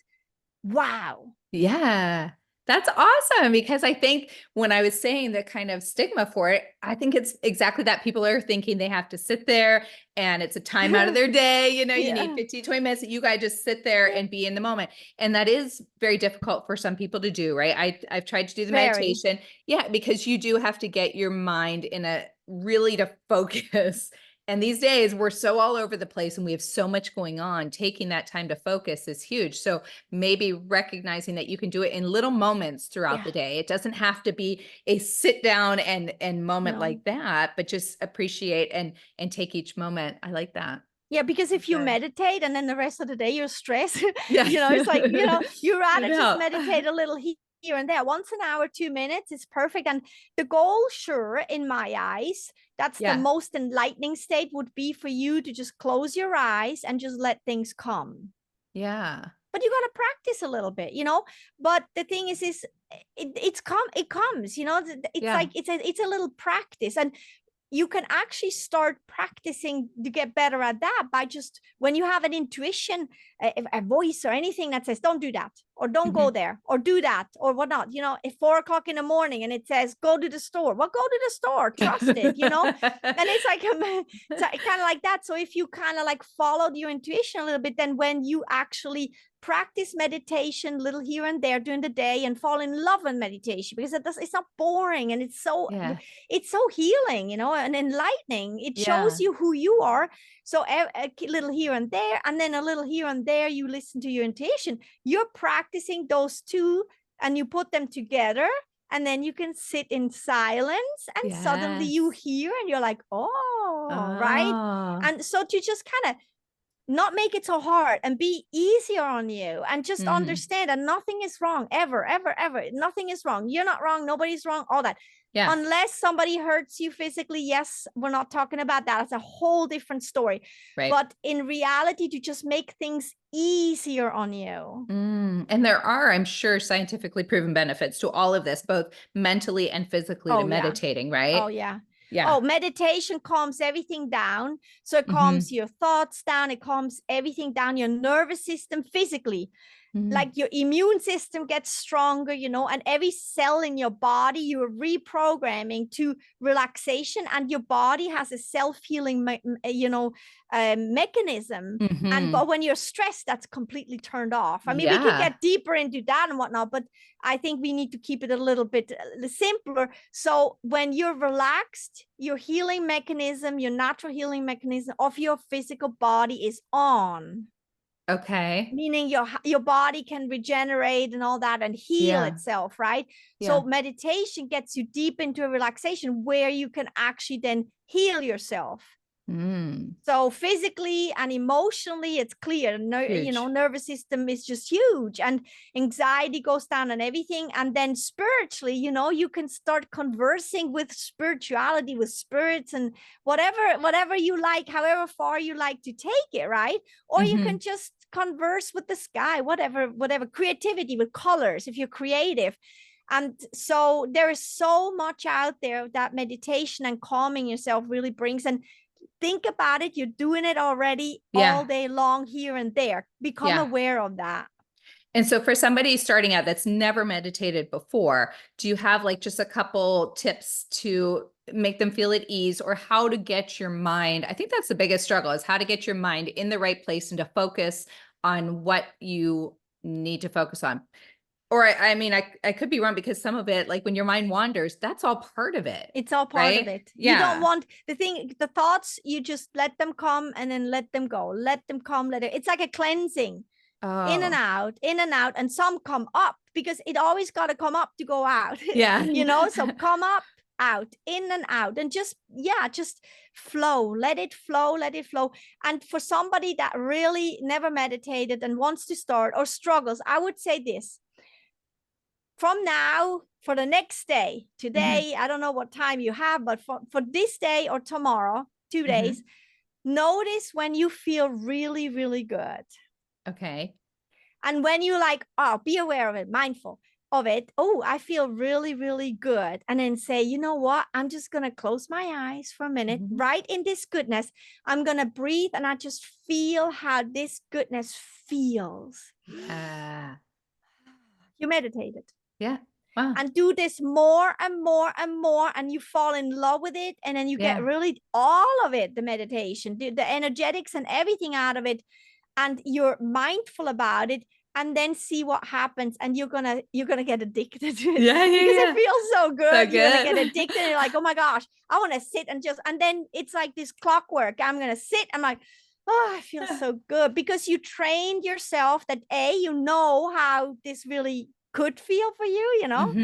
Wow. Yeah. That's awesome, because I think when I was saying the kind of stigma for it, I think it's exactly that. People are thinking they have to sit there and it's a time out of their day. You need 15, 20 minutes. You guys just sit there and be in the moment. And that is very difficult for some people to do, right? I've tried to do the meditation. Yeah, because you do have to get your mind in really to focus. And these days we're so all over the place and we have so much going on. Taking that time to focus is huge. So maybe recognizing that you can do it in little moments throughout the day. It doesn't have to be a sit down and moment like that, but just appreciate and take each moment. I like that. Yeah, because if you meditate and then the rest of the day you're stressed, Yeah. it's like, you rather just meditate a little here here and there. Once an hour, 2 minutes is perfect. And the goal, sure, in my eyes, that's the most enlightening state, would be for you to just close your eyes and just let things come. Yeah. But you got to practice a little bit, you know. But the thing is it comes, you know. It's like it's a little practice, and you can actually start practicing to get better at that by just, when you have an intuition, a voice or anything that says, don't do that, or don't go there, or do that, or whatnot, you know, at 4 o'clock in the morning and it says, go to the store. Well, go to the store, trust it, you know. And it's like, it's kind of like that. So if you kind of like followed your intuition a little bit, then when you actually practice meditation little here and there during the day and fall in love with meditation, because it's not boring, and it's so healing, you know, and enlightening. It shows you who you are. So a little here and there, and then a little here and there, you listen to your intuition. You're practicing those two, and you put them together, and then you can sit in silence, and suddenly you hear, and you're like, right. And so to just kind of not make it so hard and be easier on you, and just understand that nothing is wrong, ever, ever, ever. Nothing is wrong. You're not wrong. Nobody's wrong. All that. Yeah. Unless somebody hurts you physically. Yes, we're not talking about that. It's a whole different story. Right. But in reality, to just make things easier on you. And there are, I'm sure, scientifically proven benefits to all of this, both mentally and physically, to meditating, right? Oh, yeah. Yeah. Oh, meditation calms everything down. So it calms your thoughts down. It calms everything down, your nervous system physically. Like your immune system gets stronger, you know, and every cell in your body, you're reprogramming to relaxation, and your body has a self-healing, mechanism. And but when you're stressed, that's completely turned off. I mean, we can get deeper into that and whatnot, but I think we need to keep it a little bit simpler. So when you're relaxed, your healing mechanism, your natural healing mechanism of your physical body is on. Okay. Meaning your body can regenerate and all that and heal itself, right? So meditation gets you deep into a relaxation where you can actually then heal yourself. So physically and emotionally, it's clear. You know, nervous system is just huge, and anxiety goes down and everything. And then spiritually, you know, you can start conversing with spirituality, with spirits, and whatever you like, however far you like to take it, right? Or you can just converse with the sky, whatever, creativity with colors, if you're creative. And so there is so much out there that meditation and calming yourself really brings. And think about it, you're doing it already all day long, here and there. Become aware of that. And so for somebody starting out that's never meditated before, do you have like just a couple tips to make them feel at ease, or how to get your mind? I think that's the biggest struggle, is how to get your mind in the right place and to focus on what you need to focus on. Or I mean, I could be wrong, because some of it, like when your mind wanders, that's all part of it. It's all part of it. Yeah. You don't want the thoughts, you just let them come and then let them go. Let them come, it's like a cleansing. In and out, and some come up, because it always got to come up to go out. Yeah. You know, so come up, out, in and out, and just flow. Let it flow. And for somebody that really never meditated and wants to start or struggles, I would say this: from now, for the next day, today, I don't know what time you have, but for this day or tomorrow, 2 days, notice when you feel really, really good. Okay. And when you be aware of it, mindful of it. Oh, I feel really, really good. And then say, you know what? I'm just going to close my eyes for a minute, right in this goodness. I'm going to breathe, and I just feel how this goodness feels. Yeah. You meditated. Yeah. Wow. And do this more and more and more, and you fall in love with it, and then you get really all of it, the meditation, the energetics and everything out of it, and you're mindful about it, and then see what happens, and you're gonna get addicted to it. Because it feels so good. So you're gonna get addicted, and you're like, oh my gosh, I want to sit and then it's like this clockwork. I'm gonna sit, I'm like, oh, I feel so good, because you trained yourself that you know how this really could feel for you, you know,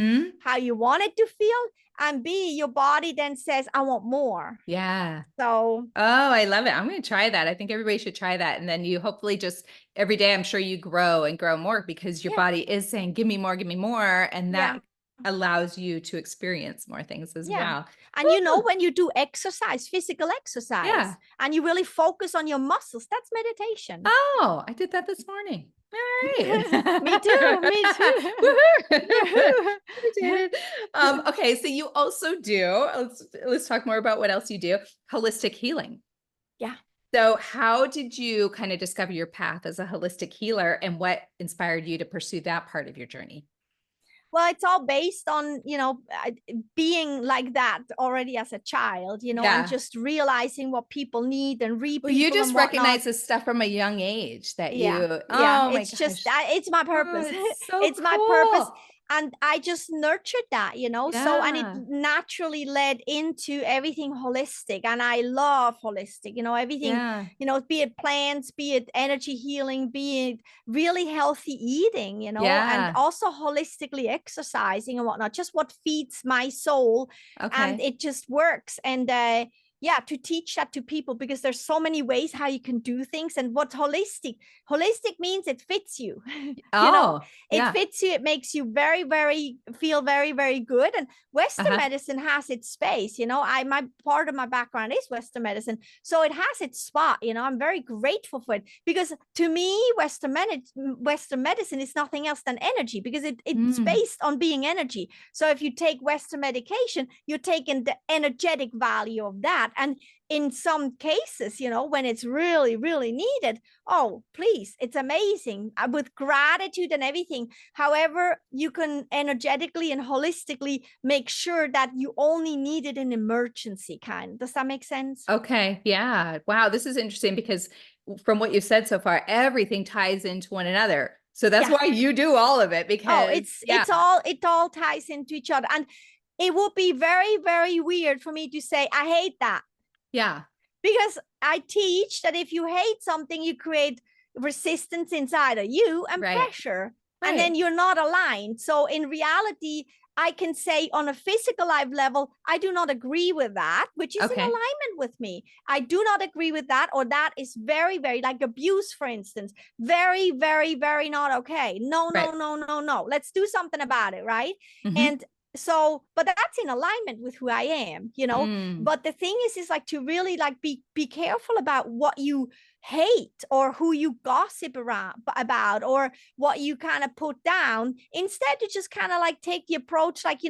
how you want it to feel, and B, your body then says, I want more. Yeah. So Oh, I love it. I'm going to try that. I think everybody should try that. And then you hopefully just every day, I'm sure you grow and grow more because your yeah, body is saying, give me more, give me more. And yeah, that allows you to experience more things as yeah. well. And Woo! when you do exercise, physical Yeah. exercise, and you really focus on your muscles, that's meditation. Oh, I did that this morning. All Me too. right. Me too. Woohoo. Yahoo! We did it. Okay, so you also do, let's talk more about what else you do. Holistic healing. Yeah. So how did you kind of discover your path as a holistic healer and what inspired you to pursue that part of your journey? Well, it's all based on, being like that already as a child, and Yeah. just realizing what people need and read Well, you people and just whatnot. recognize this stuff from a young age that Yeah, you, yeah, oh my it's just gosh. that it's my Oh, purpose. it's so It's my purpose, cool. and I just nurtured that, so, and it Yeah. naturally led into everything holistic, and I love holistic, everything, Yeah. be it plants, be it energy healing, be it really healthy eating, and Yeah. also holistically exercising and whatnot, just what feeds my soul, and Okay. it just works. And yeah, to teach that to people, because there's so many ways how you can do things. And what holistic means, it fits you. Oh, It yeah. fits you, it makes you very, very feel very, very good. And Western Uh-huh. medicine has its space. My part of my background is Western medicine, so it has its spot. I'm very grateful for it, because to me, Western medicine is nothing else than energy, because it's Mm. based on being energy. So if you take Western medication, you're taking the energetic value of that. And in some cases, when it's really, really needed, oh, please, it's amazing, with gratitude and everything. However, you can energetically and holistically make sure that you only need it in emergency kind. Does that make sense? Okay. Yeah. Wow. This is interesting because from what you've said so far, everything ties into one another. So that's Yeah. why you do all of it Oh, because yeah. it all ties into each other. And it would be very, very weird for me to say I hate that, Yeah. because I teach that if you hate something, you create resistance inside of you and Right. pressure, and then Right. you're not aligned. So in reality, I can say on a physical life level, I do not agree with that, which is in Okay. alignment with me. I do not agree with that, or that is very, very, like abuse, for instance, very, very, very not okay. No, no, Right. no, no, no. Let's do something about it, right? Mm-hmm. And so, but that's in alignment with who I am, Mm. but the thing is like to really like be careful about what you hate, or who you gossip around about, or what you kind of put down. Instead, you just kind of like take the approach like,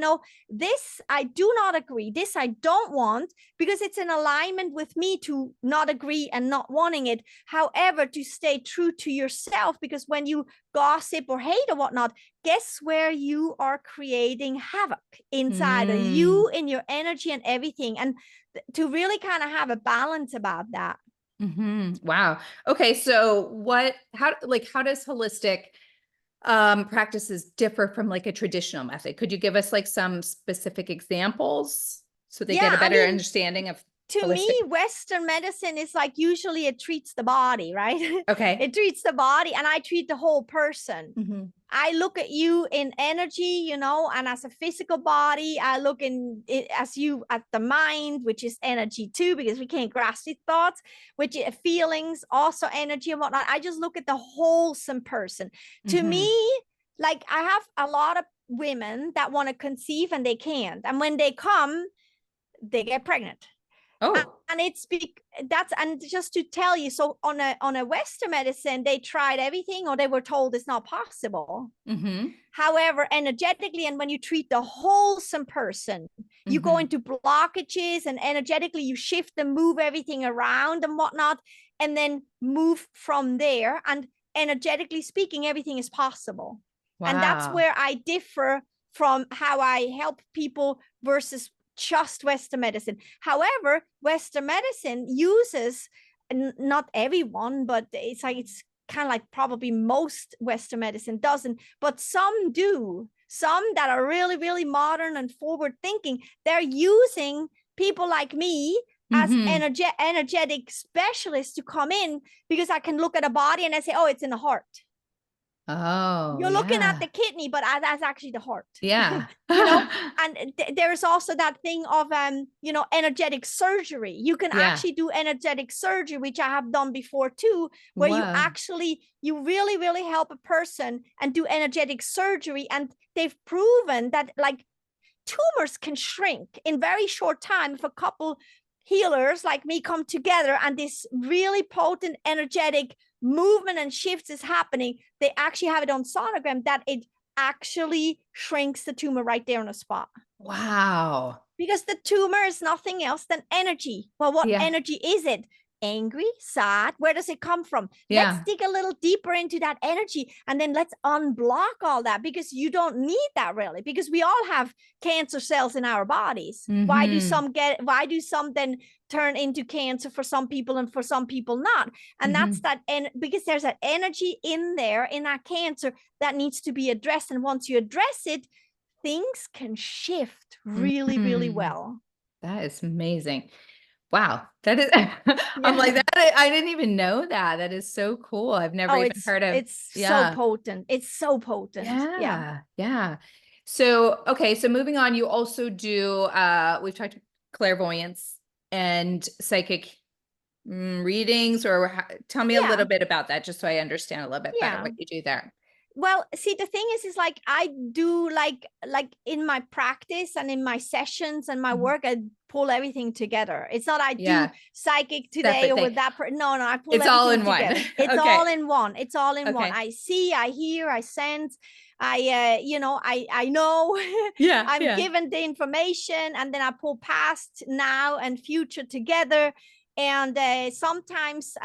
this I do not agree, this I don't want, because it's in alignment with me to not agree and not wanting it. However, to stay true to yourself, because when you gossip or hate or whatnot, guess where you are creating havoc inside of Mm. you, in your energy and everything. And to really kind of have a balance about that. Mm-hmm. Wow. Okay. So how does holistic practices differ from like a traditional method? Could you give us like some specific examples so they get Yeah, a I better mean, understanding of to me, holistic? Western medicine is like, usually it treats the body, right? Okay. It treats the body, and I treat the whole person. Mm-hmm. I look at you in energy, and as a physical body, I look in it as you at the mind, which is energy too, because we can't grasp the thoughts, which is feelings, also energy and whatnot. I just look at the wholesome person. To Mm-hmm. me, like, I have a lot of women that want to conceive and they can't. And when they come, they get pregnant. Oh. And and just to tell you, so on a Western medicine, they tried everything, or they were told it's not possible. Mm-hmm. However, energetically, and when you treat the wholesome person, you go Mm-hmm. into blockages, and energetically you shift and move everything around and whatnot, and then move from there. And energetically speaking, everything is possible. And that's Wow. where I differ from how I help people versus just Western medicine. However, Western medicine uses, not everyone, but it's kind of like probably most Western medicine doesn't, but some do. Some that are really, really modern and forward thinking, they're using people like me as Mm-hmm. energetic specialists to come in, because I can look at a body and I say, oh, it's in the heart. Oh, You're looking at yeah. the kidney, but that's actually the heart. Yeah. You know, and there's also that thing of you know, energetic surgery. You can Yeah. actually do energetic surgery, which I have done before too, where Whoa. you really, really help a person and do energetic surgery, and they've proven that like tumors can shrink in very short time if a couple healers like me come together and this really potent energetic movement and shifts is happening. They actually have it on sonogram that it actually shrinks the tumor right there on the spot, Wow. because the tumor is nothing else than energy. Well, what Yeah. energy is it? Angry, sad? Where does it come from? Let's Yeah. dig a little deeper into that energy, and then let's unblock all that, because you don't need that really, because we all have cancer cells in our bodies. Why do Mm-hmm. some then turn into cancer for some people and for some people not? And Mm-hmm. that's that, and because there's that energy in there in that cancer that needs to be addressed, and once you address it, things can shift really, really Mm-hmm. well. That is amazing. Wow. That is, I'm like Yeah. that. I didn't even know that. That is so cool. I've never Oh, even heard of, it's so yeah. potent. It's so potent. Yeah. Yeah. Yeah. So, okay. So moving on, you also do, we've talked clairvoyance and psychic readings, or tell me a Yeah. little bit about that, just so I understand a little bit better Yeah. what you do there. Well, see, the thing is like I do like in my practice and in my sessions and my Mhm. work, I pull everything together. It's not I do Yeah. psychic today Separate or thing. with that no, I pull It's all everything in one. together. It's all Okay. in one. It's all in one. Okay. I see, I hear, I sense, I you know, I know. Yeah. I'm Yeah. given the information, and then I pull past, now, and future together. And sometimes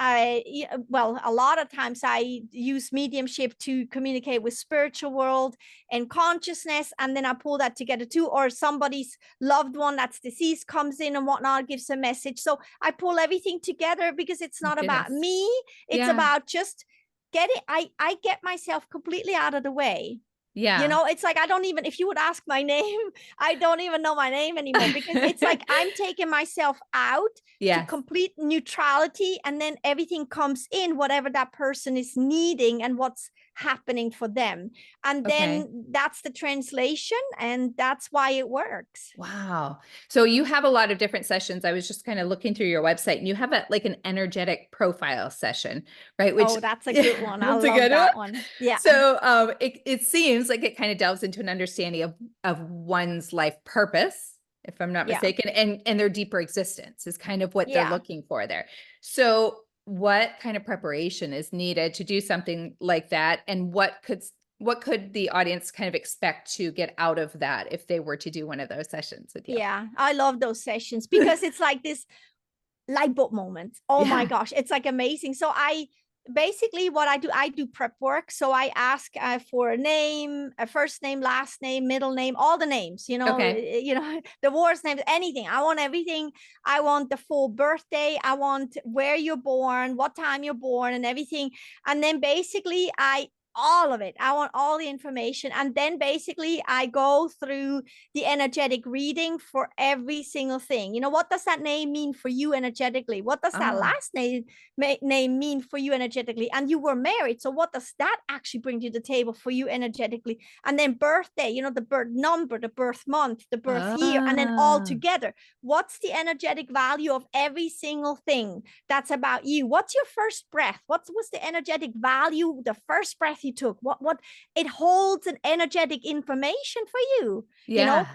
well, a lot of times I use mediumship to communicate with spiritual world and consciousness, and then I pull that together too. Or somebody's loved one that's deceased comes in and whatnot, gives a message. So I pull everything together, because it's Oh, not about goodness. me. It's Yeah. about just I get myself completely out of the way. You Yeah. know, it's like I don't even, if you would ask my name, I don't even know my name anymore, because it's like I'm taking myself out to Yes. complete neutrality, and then everything comes in, whatever that person is needing and what's happening for them. And Okay. then that's the translation, and that's why it works. Wow. So you have a lot of different sessions. I was just kind of looking through your website, and you have like an energetic profile session, right? Which Oh, that's a yeah, good one. I that's a love good one. that one. Yeah. So it seems like it kind of delves into an understanding of one's life purpose, if I'm not Yeah. mistaken, and their deeper existence is kind of what they're Yeah. looking for there. So what kind of preparation is needed to do something like that, and what could the audience kind of expect to get out of that if they were to do one of those sessions with you? Yeah. I love those sessions, because it's like this light bulb moment. Oh my Yeah. gosh, it's like amazing. So I basically, what I do prep work. So I ask for a name, a first name, last name, middle name, all the names, Okay. divorce names, anything. I want everything. I want the full birthday. I want where you're born, what time you're born, and everything. And then basically all of it. I want all the information. And then basically I go through the energetic reading for every single thing. What does that name mean for you energetically? What does that Oh. last name mean for you energetically? And you were married, so what does that actually bring to the table for you energetically? And then birthday, the birth number, the birth month, the birth year, and then all Ah. together, what's the energetic value of every single thing that's about you? What's your first breath? What was the energetic value the first breath you took? What it holds an energetic information for you, Yeah.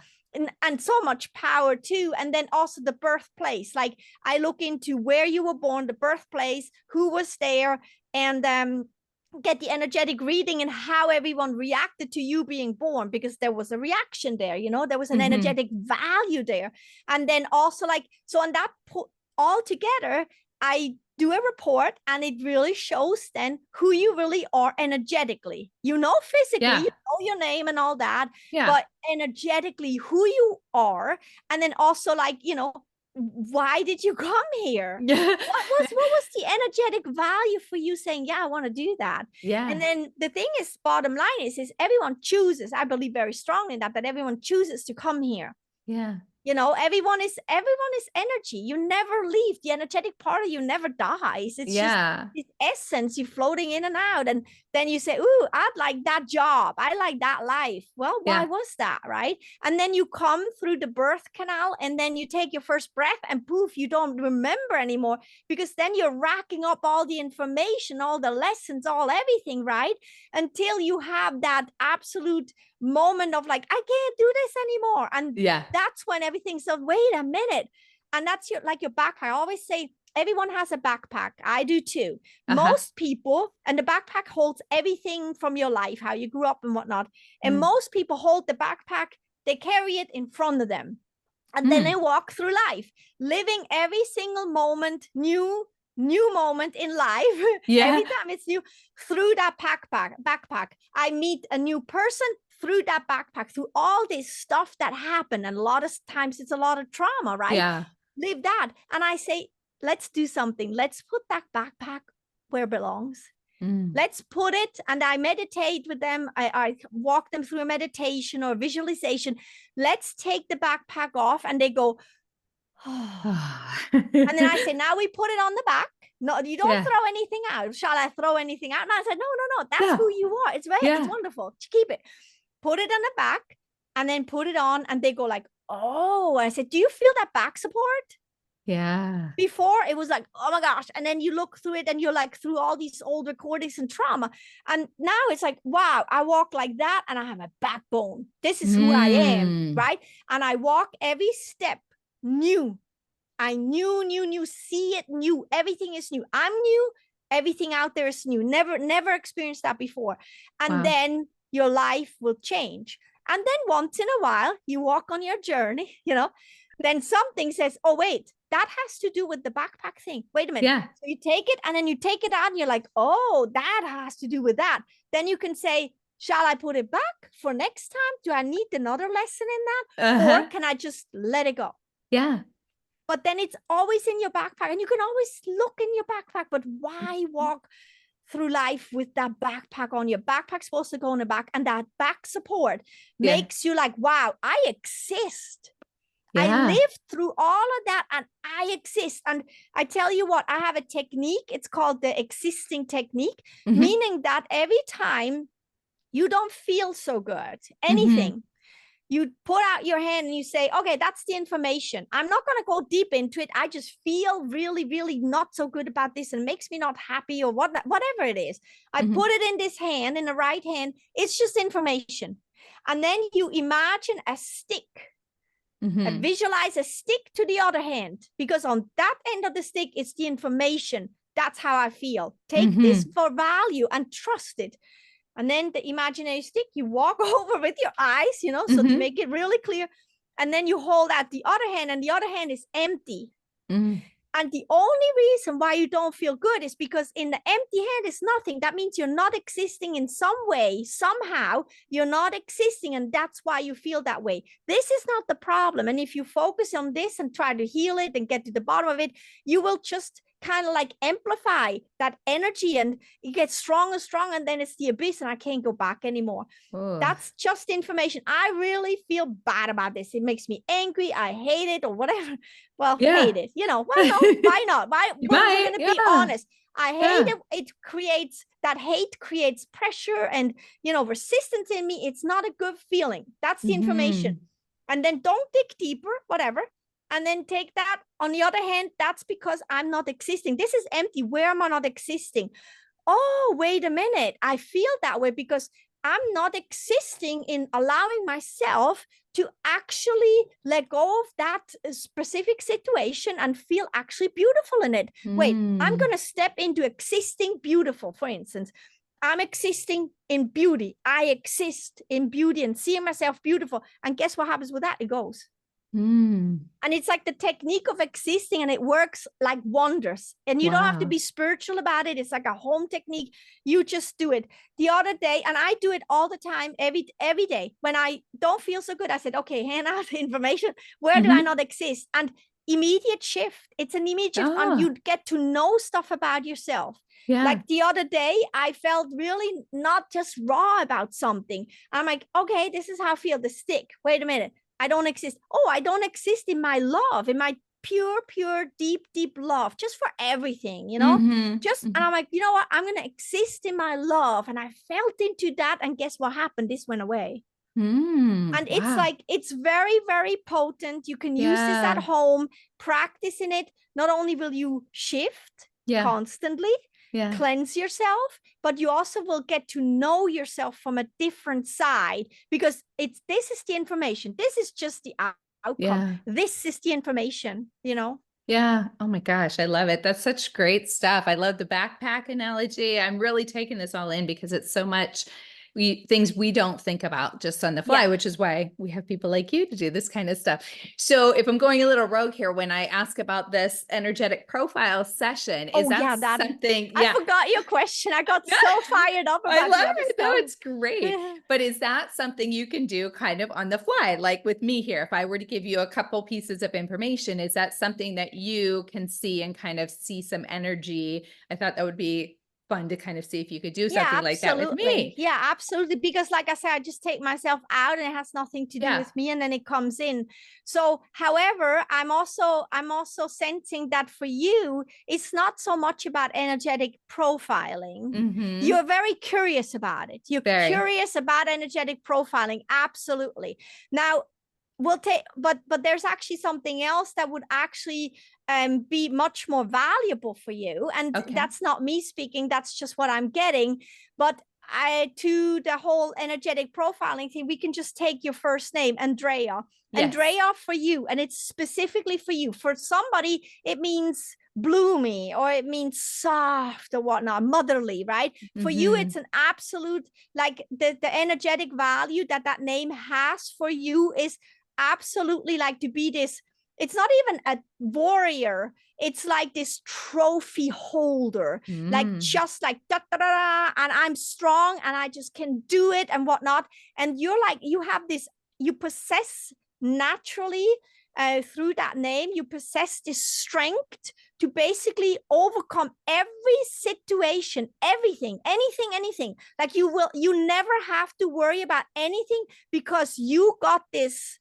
and so much power too. And then also the birthplace, like I look into where you were born, the birthplace, who was there, and get the energetic reading and how everyone reacted to you being born, because there was a reaction there, there was an Mhm. energetic value there. And then also like, so on that all together, I do a report, and it really shows then who you really are energetically. Physically, Yeah. your name and all that, Yeah. but energetically who you are. And then also like, why did you come here? Yeah. What was the energetic value for you saying, yeah, I want to do that? And Yeah. then the thing is, bottom line is everyone chooses. I believe very strongly in that everyone chooses to come here. Yeah. You know, everyone is energy. You never leave. The energetic part of you never dies. It's just this essence, you floating in and out. And then you say, ooh, I'd like that job. I like that life. Well, why was that, right? And then you come through the birth canal, and then you take your first breath, and poof, you don't remember anymore, because then you're racking up all the information, all the lessons, all everything, right? Until you have that absolute moment of like, I can't do this anymore. And that's when everything says, wait a minute. And that's your backpack. I always say everyone has a backpack. I do too. Most people, and the backpack holds everything from your life, how you grew up and whatnot. And most people hold the backpack, they carry it in front of them. And then they walk through life, living every single moment, new moment in life. Every time it's new, through that backpack. I meet a new person through that backpack, through all this stuff that happened. And a lot of times it's a lot of trauma, right? Yeah. Live that. And I say, let's do something. Let's put that backpack where it belongs. Let's put it, and I meditate with them. I walk them through a meditation or visualization. Let's take the backpack off, and they go, oh. And then I say, now we put it on the back. No, you don't throw anything out. Shall I throw anything out? And I said, no. That's who you are. It's right. It's wonderful. Keep it. Put it on the back, and then put it on. And they go like, oh. I said, do you feel that back support? Yeah. Before it was like, oh my gosh. And then you look through it, and you're like through all these old recordings and trauma. And now it's like, wow, I walk like that, and I have a backbone. This is who I am, right? And I walk every step new. I new, see it new. Everything is new. I'm new. Everything out there is new. Never experienced that before. And then your life will change. And then once in a while, you walk on your journey, you know, then something says, oh, wait, that has to do with the backpack thing. Wait a minute. Yeah. So you take it, and then you take it out, and you're like, oh, that has to do with that. Then you can say, shall I put it back for next time? Do I need another lesson in that? Or can I just let it go? Yeah. But then it's always in your backpack, and you can always look in your backpack. But why walk through life with that backpack on? Your backpack's supposed to go in the back, and that back support makes you like, wow, I exist. I lived through all of that, and I exist. And I tell you what, I have a technique. It's called the existing technique, meaning that every time you don't feel so good, anything, you put out your hand and you say, okay, that's the information. I'm not going to go deep into it. I just feel really, really not so good about this, and it makes me not happy, or whatever it is. I put it in this hand, in the right hand. It's just information. And then you imagine a stick. And visualize a stick to the other hand, because on that end of the stick is the information. That's how I feel. Take this for value and trust it. And then the imaginary stick, you walk over with your eyes, you know, so to make it really clear. And then you hold out the other hand, and the other hand is empty. And the only reason why you don't feel good is because in the empty hand is nothing. That means you're not existing in some way. Somehow you're not existing, and that's why you feel that way. This is not the problem. And if you focus on this and try to heal it and get to the bottom of it, you will just kind of like amplify that energy, and it gets stronger, and then it's the abyss, and I can't go back anymore. That's just information. I really feel bad about this. It makes me angry. I hate it, or whatever. Well, hate it. You know, why not? Why not? We're going to be honest. I hate it. It creates, that hate creates pressure and, you know, resistance in me. It's not a good feeling. That's the information. And then don't dig deeper, whatever. And then take that. On the other hand, that's because I'm not existing. This is empty. Where am I not existing? Oh, wait a minute. I feel that way because I'm not existing in allowing myself to actually let go of that specific situation and feel actually beautiful in it. Wait, I'm going to step into existing beautiful, for instance. I'm existing in beauty. I exist in beauty and seeing myself beautiful. And guess what happens with that? It goes. And it's like the technique of existing, and it works like wonders. And you don't have to be spiritual about it. It's like a home technique. You just do it. The other day, and I do it all the time, every day. When I don't feel so good, I said, okay, hand out the information. Where do I not exist? And immediate shift. It's an immediate shift, and you get to know stuff about yourself. Like the other day, I felt really not just raw about something. I'm like, okay, this is how I feel, the stick. Wait a minute. I don't exist. Oh, I don't exist in my love, in my pure, deep love, just for everything, you know, just, and I'm like, you know what, I'm going to exist in my love. And I felt into that. And guess what happened? This went away. And it's Wow. like, it's very, very potent. You can use this at home, practicing it. Not only will you shift constantly, cleanse yourself, but you also will get to know yourself from a different side, because this is the information. This is just the outcome. This is the information, you know? Yeah. Oh my gosh. I love it. That's such great stuff. I love the backpack analogy. I'm really taking this all in because it's so much things we don't think about just on the fly, which is why we have people like you to do this kind of stuff. So if I'm going a little rogue here, when I ask about this energetic profile session, is that something? I forgot your question. I got so fired up about I love it. No, it's great. But is that something you can do kind of on the fly? Like with me here, if I were to give you a couple pieces of information, is that something that you can see and kind of see some energy? I thought that would be fun to kind of see if you could do something like that with me. Yeah, absolutely. Because like I said, I just take myself out and it has nothing to do with me, and then it comes in. So, however, I'm also sensing that for you, it's not so much about energetic profiling. You're very curious about it. You're curious about energetic profiling. Absolutely. Now, we'll take, but there's actually something else that would actually be much more valuable for you. And that's not me speaking, that's just what I'm getting. But to the whole energetic profiling thing, we can just take your first name, Andrea. Andrea for you, and it's specifically for you. For somebody, it means bloomy, or it means soft or whatnot, motherly, right? For you, it's an absolute, like the energetic value that name has for you is absolutely like to be this. It's not even a warrior, it's like this trophy holder, like just like da, da, da, da, and I'm strong and I just can do it and whatnot. And you're like, you have this, you possess naturally through that name, you possess this strength to basically overcome every situation, everything, anything. Like you never have to worry about anything, because you got this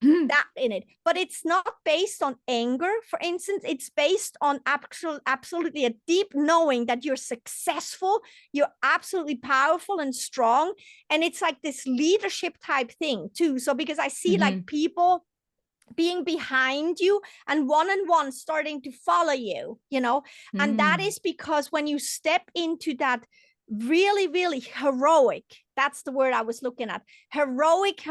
that in it. But it's not based on anger, for instance. It's based on absolutely a deep knowing that you're successful, you're absolutely powerful and strong. And it's like this leadership type thing too. So because I see like people being behind you and one starting to follow you, you know, and that is because when you step into that really, really heroic, that's the word I was looking at, heroic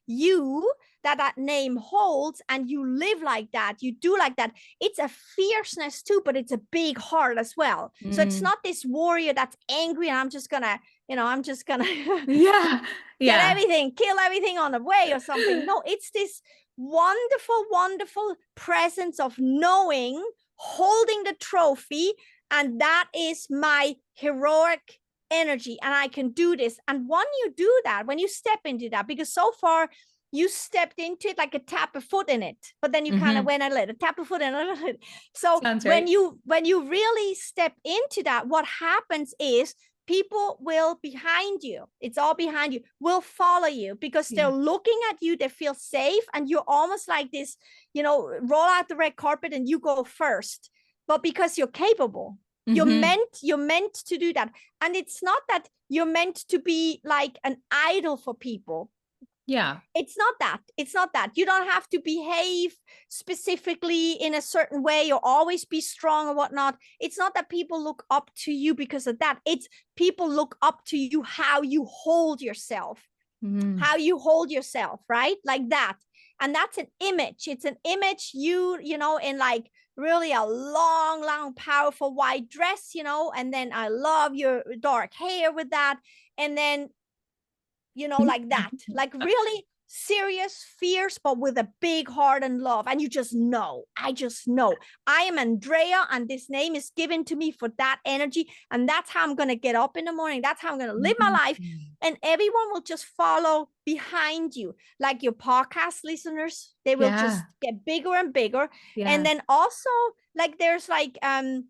you, that name holds, and you live like that, you do like that, it's a fierceness too, but it's a big heart as well. So it's not this warrior that's angry and I'm just gonna get everything, kill everything on the way or something. No, it's this wonderful presence of knowing, holding the trophy, and that is my heroic energy, and I can do this. And when you do that, when you step into that, because so far you stepped into it like a tap a foot in it, but then you kind of went a little tap a foot in it. So when you really step into that, what happens is people will behind you, it's all behind you, will follow you, because they're looking at you, they feel safe, and you're almost like this, you know, roll out the red carpet and you go first. But because you're capable, you're meant to do that. And it's not that you're meant to be like an idol for people. It's not that. You don't have to behave specifically in a certain way or always be strong or whatnot. It's not that people look up to you because of that. It's people look up to you how you hold yourself, right? Like that. And that's an image. It's an image you know, in like really a long, powerful white dress, you know, and then I love your dark hair with that. And then, you know, like that, like really serious, fierce, but with a big heart and love. And you just know, I am Andrea, and this name is given to me for that energy. And that's how I'm going to get up in the morning. That's how I'm going to live my life. And everyone will just follow behind you. Like your podcast listeners, they will just get bigger and bigger. And then also, like there's like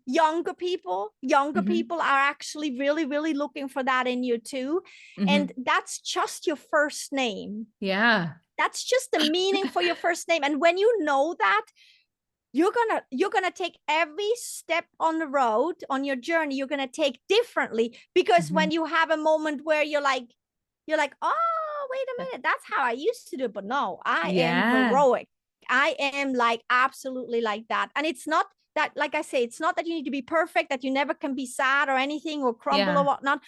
younger people are actually really, looking for that in you too. And that's just your first name. That's just the meaning for your first name. And when you know that, you're gonna take every step on the road, on your journey, you're gonna take differently, because when you have a moment where you're like, oh, wait a minute, that's how I used to do it. But no, I am heroic. I am like absolutely like that. And it's not that, like I say, it's not that you need to be perfect, that you never can be sad or anything or crumble or whatnot.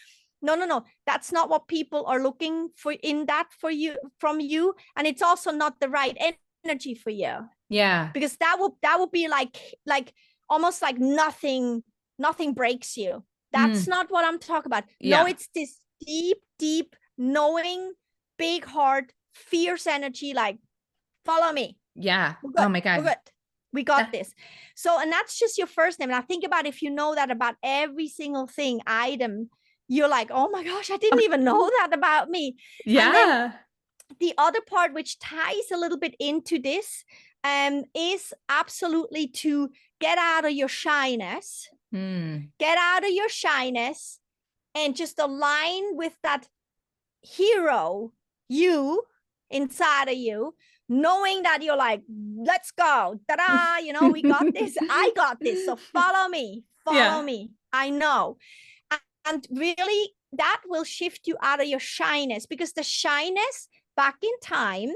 No. That's not what people are looking for in that for you, from you. And it's also not the right energy for you. Yeah. Because that would be like almost like nothing breaks you. That's not what I'm talking about. Yeah. No, it's this deep knowing, big heart, fierce energy, like, follow me. Yeah. Oh my God. We're good. We got this. So, and that's just your first name. And I think about, if you know that about every single thing, item, you're like, oh my gosh, I didn't even know that about me. Yeah. And then the other part, which ties a little bit into this, is absolutely to get out of your shyness. Get out of your shyness and just align with that hero you inside of you, knowing that you're like, let's go, ta-da, you know, we got this. I got this. So follow me, follow me. I know. And really, that will shift you out of your shyness, because the shyness back in time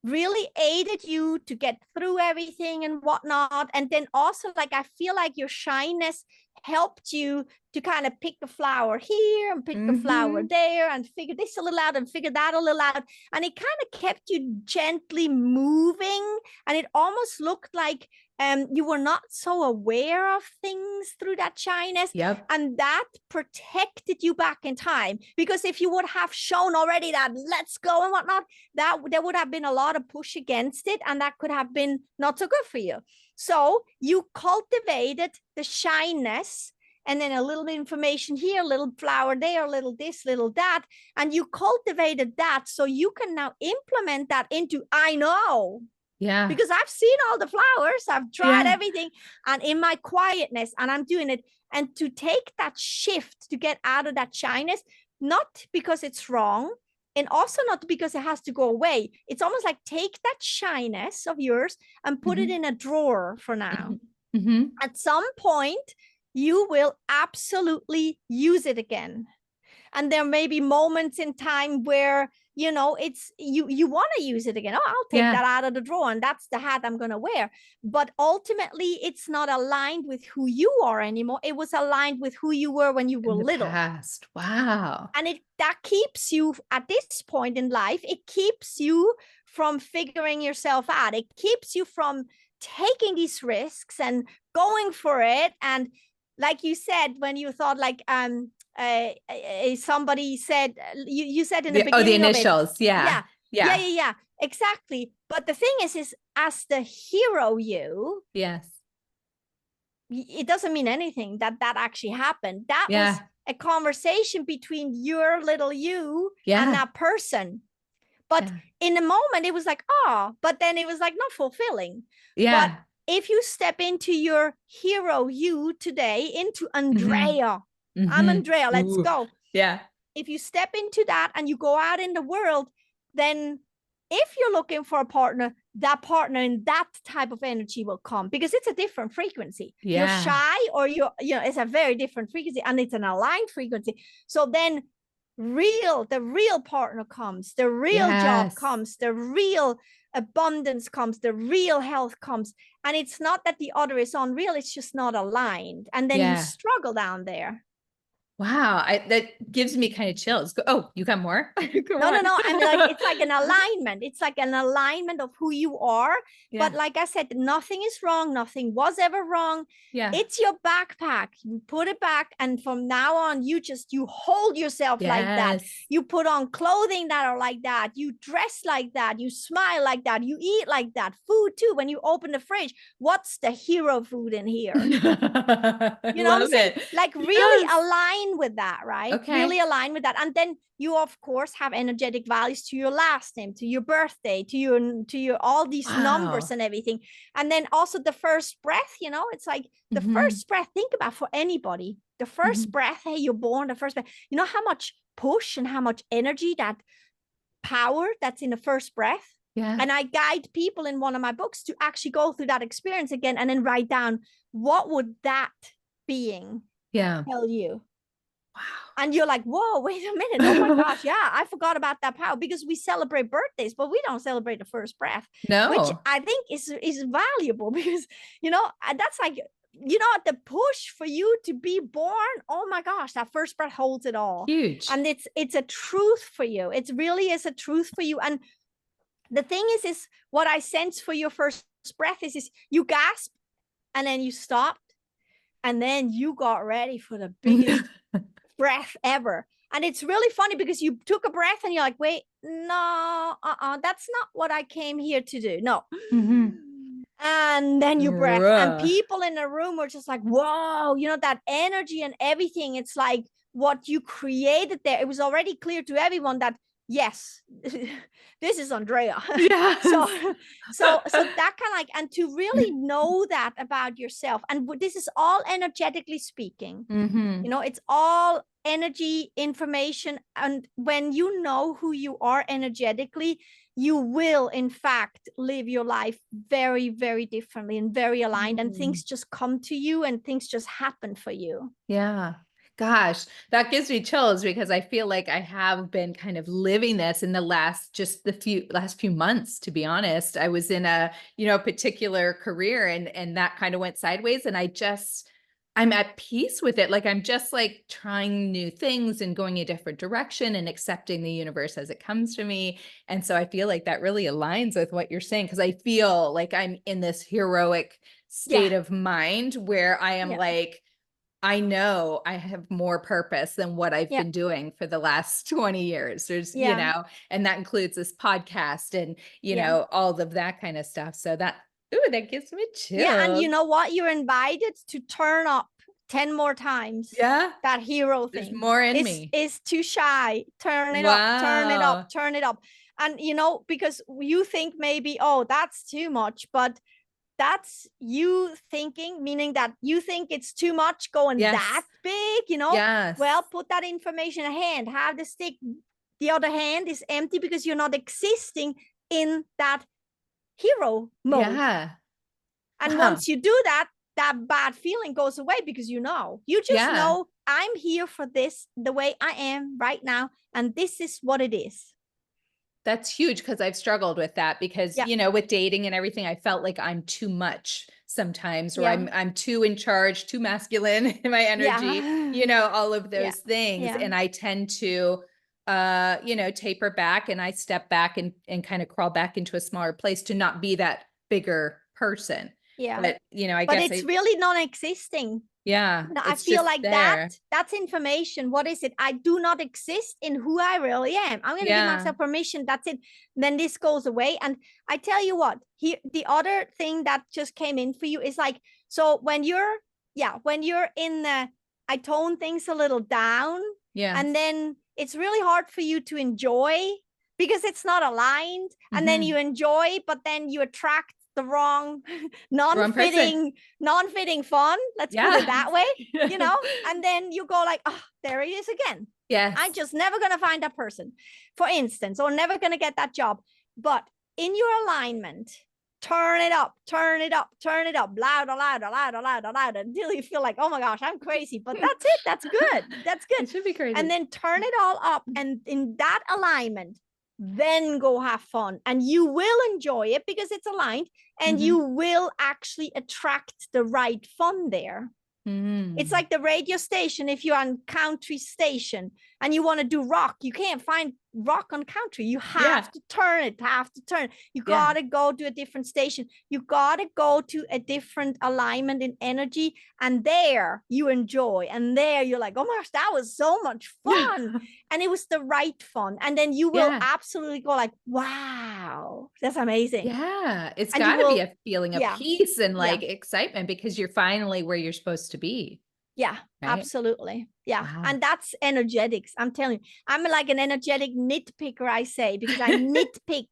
really aided you to get through everything and whatnot. And then also, like, I feel like your shyness helped you to kind of pick a flower here and pick a flower there and figure this a little out and figure that a little out. And it kind of kept you gently moving. And it almost looked like you were not so aware of things through that shyness. And that protected you back in time. Because if you would have shown already that let's go and whatnot, that there would have been a lot of push against it, and that could have been not so good for you. So you cultivated the shyness, and then a little bit information here, a little flower there, a little this, little that, and you cultivated that, so you can now implement that into, I know. Yeah. Because I've seen all the flowers, I've tried everything, and in my quietness, and I'm doing it. And to take that shift, to get out of that shyness, not because it's wrong, and also not because it has to go away. It's almost like, take that shyness of yours and put it in a drawer for now. At some point, you will absolutely use it again. And there may be moments in time where, you know, it's you want to use it again. Oh, I'll take that out of the drawer, and that's the hat I'm going to wear. But ultimately, it's not aligned with who you are anymore. It was aligned with who you were when you were little. Past. Wow. And that keeps you, at this point in life, it keeps you from figuring yourself out. It keeps you from taking these risks and going for it. And like you said, when you thought like, somebody said, you said in the beginning, the initials. Of it, yeah, exactly. But the thing is as the hero you, it doesn't mean anything that actually happened. That was a conversation between your little you and that person. But in a moment, it was like, oh, but then it was like not fulfilling. But if you step into your hero you today, into Andrea, I'm Andrea, let's go. Yeah. If you step into that and you go out in the world, then if you're looking for a partner, that partner in that type of energy will come, because it's a different frequency. You're shy, or it's a very different frequency, and it's an aligned frequency. So then the real partner comes, the real job comes, the real abundance comes, the real health comes. And it's not that the other is unreal, it's just not aligned. And then you struggle down there. Wow, that gives me kind of chills. Oh, you got more? No. I'm like, it's like an alignment. It's like an alignment of who you are. But like I said, nothing is wrong. Nothing was ever wrong. Yeah. It's your backpack. You put it back. And from now on, you hold yourself like that. You put on clothing that are like that. You dress like that. You smile like that. You eat like that. Food too. When you open the fridge, what's the hero food in here? You know what I'm saying? Like really align with that, right? Really align with that. And then you of course have energetic values to your last name, to your birthday, to your all these numbers and everything. And then also the first breath, it's like the first breath. Think about, for anybody, the first breath, hey, you're born, the first breath, how much push and how much energy, that power that's in the first breath. Yeah. And I guide people in one of my books to actually go through that experience again and then write down, what would that being Yeah. tell you? Wow. And you're like, whoa, wait a minute. Oh my gosh. Yeah, I forgot about that power, because we celebrate birthdays, but we don't celebrate the first breath, which No. I think is valuable, because, that's like, the push for you to be born. Oh my gosh, that first breath holds it all. Huge. And it's a truth for you. It really is a truth for you. And the thing is what I sense for your first breath is you gasp, and then you stopped, and then you got ready for the biggest breath ever. And it's really funny, because you took a breath and you're like, wait, no, that's not what I came here to do. No. Mhm. And then you breath, and Ugh. people in the room were just like, whoa, that energy and everything. It's like what you created there. It was already clear to everyone that, yes, this is Andrea. Yes. so that kind of like, and to really know that about yourself, and this is all energetically speaking. Mhm. It's all energy information. And when you know who you are energetically, you will in fact live your life very, very differently and very aligned, and things just come to you and things just happen for you. Yeah. Gosh, that gives me chills, because I feel like I have been kind of living this in the last few months, to be honest. I was in a, particular career, and that kind of went sideways, and I'm at peace with it. Like, I'm just like trying new things and going a different direction and accepting the universe as it comes to me. And so I feel like that really aligns with what you're saying, because I feel like I'm in this heroic Yeah. state of mind where I am Yeah. like, I know I have more purpose than what I've Yeah. been doing for the last 20 years. There's, Yeah. and that includes this podcast and, Yeah. all of that kind of stuff. So that gives me Yeah. And you chills. know what? You're invited to turn up 10 more times. Yeah. That hero There's thing more in me. is too shy. Turn it up, turn it up, Wow. turn it up. And because you think maybe, oh, that's too much, but that's you thinking, meaning that you think it's too much going Yes. that big, Yes. well, put that information in a hand, have the stick, the other hand is empty, because you're not existing in that hero mode. Yeah. And Wow. once you do that, that bad feeling goes away, because you just Yeah. know, I'm here for this the way I am right now, and this is what it is. That's huge, because I've struggled with that, because, Yeah. with dating and everything, I felt like I'm too much sometimes, or Yeah. I'm too in charge, too masculine in my energy, Yeah. all of Yeah. those things. Yeah. And I tend to taper back, and I step back and kind of crawl back into a smaller place to not be that bigger person. Yeah. But, I But guess it's really non-existing. yeah, I it's feel just like there. that's information. What is it? I do not exist in who I really am. I'm going to give Yeah. myself permission. That's it. Then this goes away. And I tell you what, here, the other thing that just came in for you is like, so when you're in the, I tone things a little down, Yeah. and then it's really hard for you to enjoy, because it's not aligned. And then you enjoy, but then you attract the wrong Wrong person. non-fitting fun, let's put it that way, Yeah. and then you go like, oh, there he is again. Yes. I'm just never going to find that person, for instance, or never going to get that job. But in your alignment, turn it up, turn it up, turn it up, louder, louder, louder, louder, louder, until you feel like, oh my gosh, I'm crazy. But that's it. That's good. That's good. It should be crazy. And then turn it all up, and in that alignment, then go have fun, and you will enjoy it because it's aligned, and you will actually attract the right fun there. It's like the radio station. If you're on country station and you want to do rock, you can't find rock on country. You have to turn it, You got to go to a different station. You got to go to a different alignment in energy. And there you enjoy. And there you're like, oh my gosh, that was so much fun. And it was the right fun. And then you will absolutely go like, wow, that's amazing. Yeah. It's And got to be a feeling of yeah. peace and like excitement, because you're finally where you're supposed to be. Yeah, right? Absolutely. Yeah. Wow. And that's energetics. I'm telling you, I'm like an energetic nitpicker, I say, because I nitpick,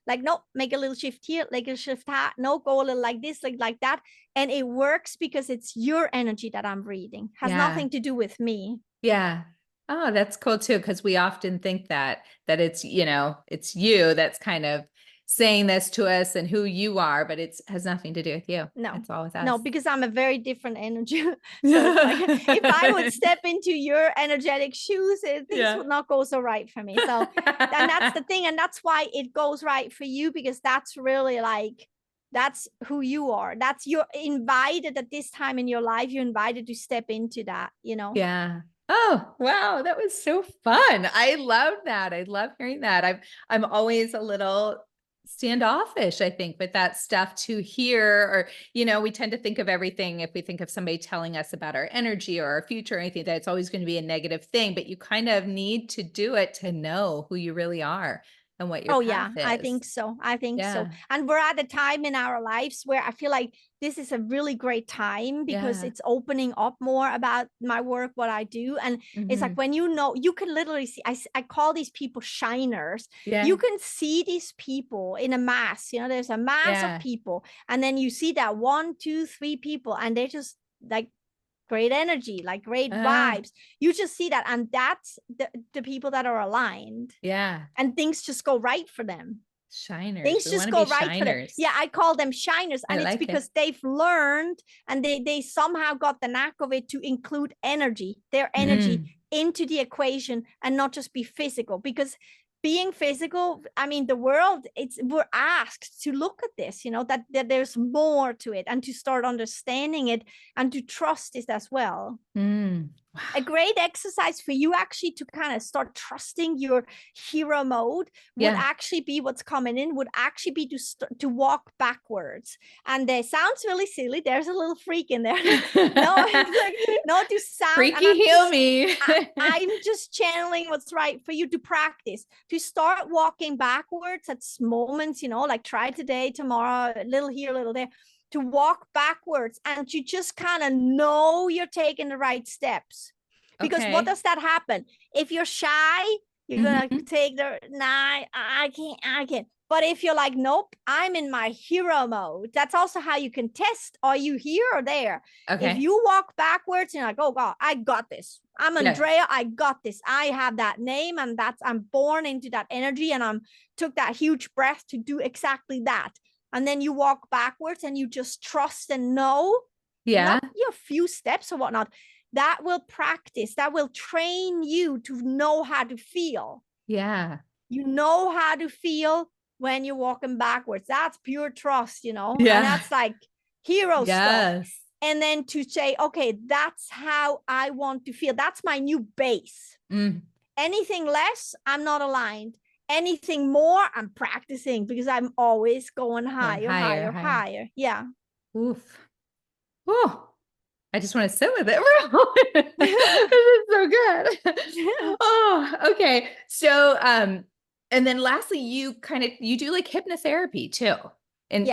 like, no, make a little shift here, like a shift here, no, go a little like this, like that. And it works because it's your energy that I'm reading. Has nothing to do with me. Yeah. Oh, that's cool too. Cause we often think that it's, it's you that's kind of saying this to us and who you are, but it has nothing to do with you. No, It's all with us. no, because I'm a very different energy. So it's like, if I would step into your energetic shoes, things would not go so right for me. So, and that's the thing. And that's why it goes right for you, because that's really like, that's who you are. That's, you're invited at this time in your life. You're invited to step into that, you know? Yeah. Oh, wow. That was so fun. I love that. I love hearing that. I'm always a little standoffish, I think, with that stuff to hear, or, you know, we tend to think of everything, if we think of somebody telling us about our energy or our future or anything, that it's always going to be a negative thing, but you kind of need to do it to know who you really are and what your Oh path yeah, I is. think so. I think so. Yeah. And we're at a time in our lives where I feel like this is a really great time, because Yeah. it's opening up more about my work, what I do. And it's like, Mhm. when you know, you can literally see, I call these people shiners. You Yeah. can see these people in a mass, you know, there's a mass of Yeah. people. And then you see that 1, 2, 3 people, and they're just like great energy, like great vibes. You just see that. And that's the people that are aligned. Yeah. And things just go right for them. Shiners. Things We want just to go be right for them. shiners. Yeah, I call them shiners. I And it's like it. because they've learned, and they somehow got the knack of it, to include energy, their energy into the equation, and not just be physical. Because being physical, I mean, the world, we're asked to look at this, you know, that there's more to it, and to start understanding it, and to trust it as well. Wow. A great exercise for you actually to kind of start trusting your hero mode would actually be, what's coming in would actually be to walk backwards. And it sounds really silly. There's a little freak in there. No, it's like, no, to sound. Freaky heal me. I'm just channeling what's right for you to practice, to start walking backwards at moments, you know, like try today, tomorrow, a little here, a little there, to walk backwards, and you just kind of know you're taking the right steps. Because what does that happen? If you're shy, you're gonna take I can't. But if you're like, nope, I'm in my hero mode, that's also how you can test, are you here or there? If you walk backwards, you're like, oh God, I got this. I'm Andrea, I got this. I have that name, and I'm born into that energy, and took that huge breath to do exactly that. And then you walk backwards, and you just trust and know, not your few steps or whatnot. That will practice, that will train you to know how to feel. Yeah. You know how to feel when you're walking backwards. That's pure trust, you know? Yeah. And that's like hero stuff. And then to say, okay, that's how I want to feel. That's my new base. Anything less, I'm not aligned. Anything more, I'm practicing, because I'm always going higher. Yeah. Oof. Oh, I just want to sit with it. This is so good. Oh, okay. So, and then lastly, you do like hypnotherapy too. And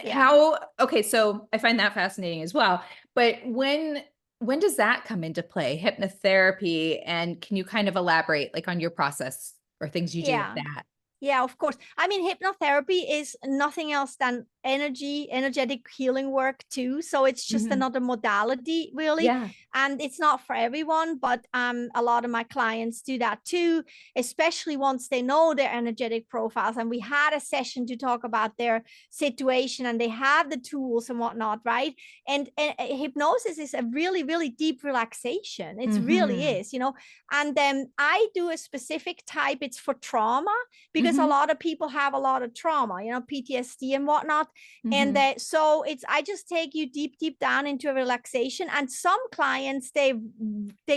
how, okay, so I find that fascinating as well. But when does that come into play, hypnotherapy? And can you kind of elaborate like on your process or things you do with that? Yeah, of course. I mean, hypnotherapy is nothing else than energetic healing work too. So it's just another modality, really. Yeah. And it's not for everyone, but a lot of my clients do that too, especially once they know their energetic profiles. And we had a session to talk about their situation, and they have the tools and whatnot, right? And hypnosis is a really, really deep relaxation. It really is, you know. And then I do a specific type. It's for trauma, because a lot of people have a lot of trauma, you know, PTSD and whatnot. And so I just take you deep down into a relaxation. And some clients, they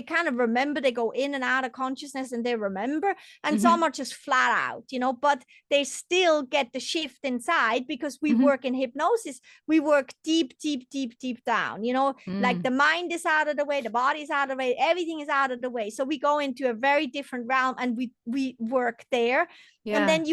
kind of remember, they go in and out of consciousness and they remember, and some are just flat out, you know, but they still get the shift inside, because we work in hypnosis. We work deep down, you know, like the mind is out of the way, the body is out of the way, everything is out of the way. So we go into a very different realm, and we work there. And then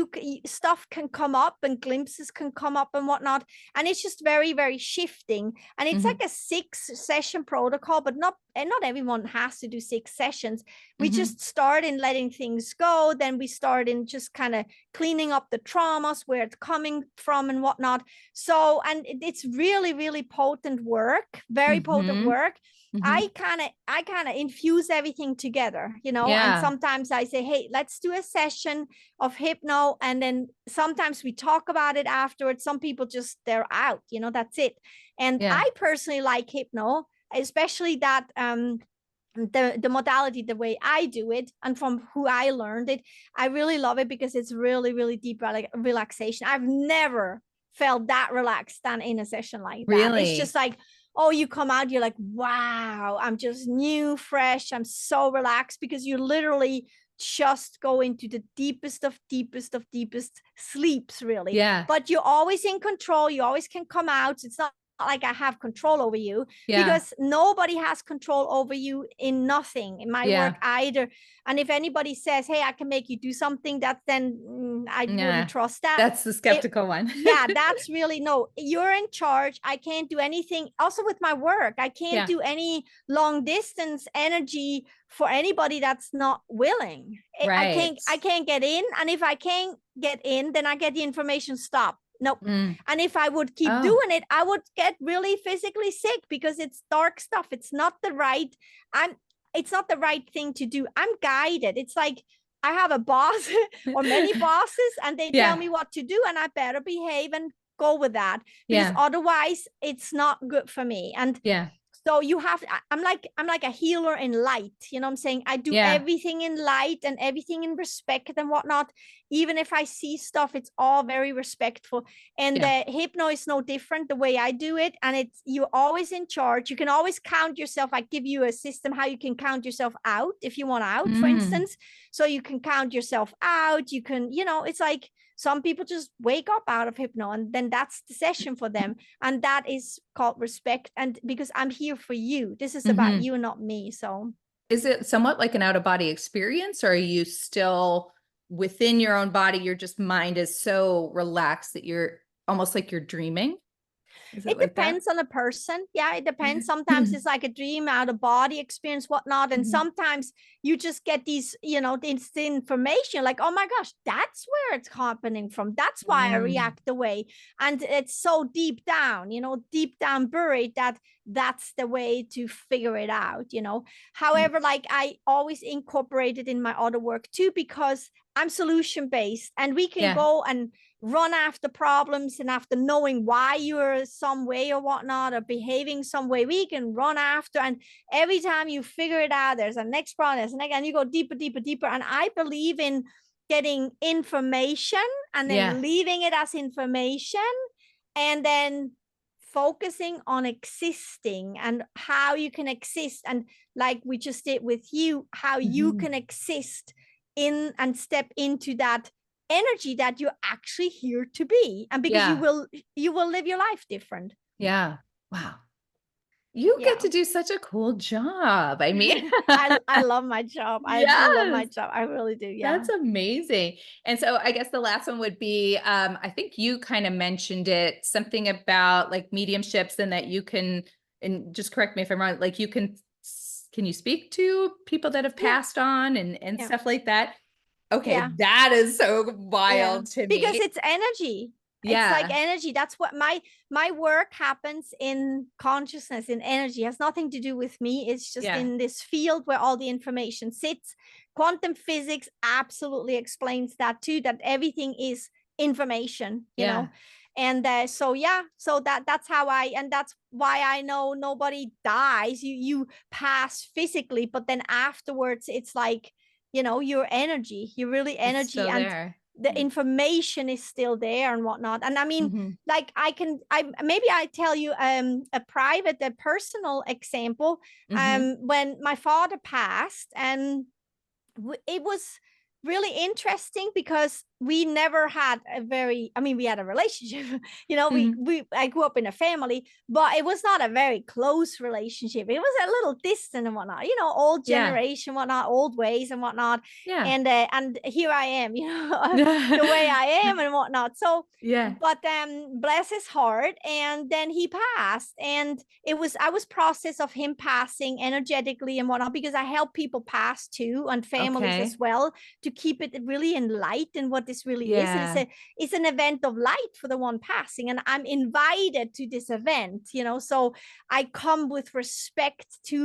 stuff can come up, and glimpses can come up and whatnot. And it's just very, very shifting. And it's like a 6-session protocol, but not everyone has to do 6 sessions. We just start in letting things go. Then we start in just kind of cleaning up the traumas, where it's coming from and whatnot. So, and it's really, really potent work, very potent work. Mhm. I kind of infuse everything together, you know, and Yeah. sometimes I say, hey, let's do a session of hypno. And then sometimes we talk about it afterwards. Some people just, they're out, you know, that's it. And Yeah. I personally like hypno, especially that, the modality, the way I do it, and from who I learned it. I really love it because it's really, really deep relaxation. I've never felt that relaxed than in a session like that. It's just Really? like, oh, you come out, you're like, wow, I'm just new, fresh, I'm so relaxed, because you literally just go into the deepest of deepest sleeps, really. Yeah. But you're always in control, you always can come out. It's not like I have control over you, Yeah. because nobody has control over you in nothing in my work Yeah. either. And if anybody says, hey, I can make you do something, that's then I wouldn't Yeah. trust that. That's the It, skeptical one. yeah, that's really, no, you're in charge. I can't do anything. Also with my work, I can't Yeah. do any long distance energy for anybody that's not willing. Right. I can't get in. And if I can't get in, then I get the information, stop. Nope. Mm. And if I would keep Oh, doing it, I would get really physically sick, because it's dark stuff. It's not the right, I'm it's not the right thing to do. I'm guided. It's like I have a boss or many bosses, and they tell yeah. me what to do, and I better behave and go with that, because Yeah. otherwise it's not good for me. And Yeah. so you have, I'm like a healer in light, you know what I'm saying? I do Yeah. everything in light and everything in respect and whatnot. Even if I see stuff, it's all very respectful. And Yeah. the hypno is no different the way I do it. And it's, you're always in charge. You can always count yourself. I give you a system how you can count yourself out if you want out, for Mm. instance. So you can count yourself out. You can, you know, it's like some people just wake up out of hypno, and then that's the session for them. And that is called respect. And because I'm here for you, this is about Mm-hmm. you, not me. So Is it somewhat like an out of body experience, or are you still within your own body? Your just mind is so relaxed that you're almost like you're dreaming. Is it it like that? depends on the person. Yeah, it depends. Sometimes it's like a dream, out of body experience, whatnot. And Mhm. sometimes you just get these, you know, this information like, oh my gosh, that's where it's happening from. That's why I Mm. react the way. And it's so deep down, you know, deep down buried, that that's the way to figure it out, you know. Mm. However, like I always incorporate it in my other work too, because I'm solution based, and we can Yeah. go and run after problems, and after knowing why you're some way or whatnot, or behaving some way, we can run after. And every time you figure it out, there's a next problem, there's a next, and you go deeper, deeper, deeper. And I believe in getting information and then Yeah. leaving it as information, and then focusing on existing and how you can exist. And like we just did with you, how you Mhm. can exist in and step into that energy that you're actually here to be. And because Yeah. you will live your life different. Yeah. Wow. You get Yeah. to do such a cool job. I mean, I love my job. I do love my yes. job. I really do. Yeah. That's amazing. And so I guess the last one would be, I think you kind of mentioned it, something about like mediumships, and that you can, and just correct me if I'm wrong, like you can you speak to people that have Yeah. passed on and Yeah. stuff like that? Yeah. Okay, that is so Yeah, wild to because me. it's energy. It's like Yeah. energy. That's what my work happens in consciousness, in energy. It has nothing to do with me. It's just Yeah. in this field where all the information sits. Quantum physics absolutely explains that too, that everything is information, you Yeah. know. And so yeah, so that's how I, and that's why I know nobody dies. You pass physically, but then afterwards it's like, you know, your energy, you're really It's energy, still and there. the information is still there and whatnot. And I mean, Mm-hmm. like I maybe I tell you a personal example. Mm-hmm. When my father passed, and it was really interesting, because we never had a very, I mean, we had a relationship, you know, Mm-hmm. I grew up in a family, but it was not a very close relationship. It was a little distant and whatnot, you know, old Yeah. generation, whatnot, old ways and whatnot. Yeah. And here I am, you know, the way I am and whatnot. So Yeah. but bless his heart, and then he passed, and I was process of him passing energetically and whatnot, because I help people pass too, and families as Okay. well, to keep it really in light and what this really is. Yeah. It's an event of light for the one passing, and I'm invited to this event, you know. So I come with respect to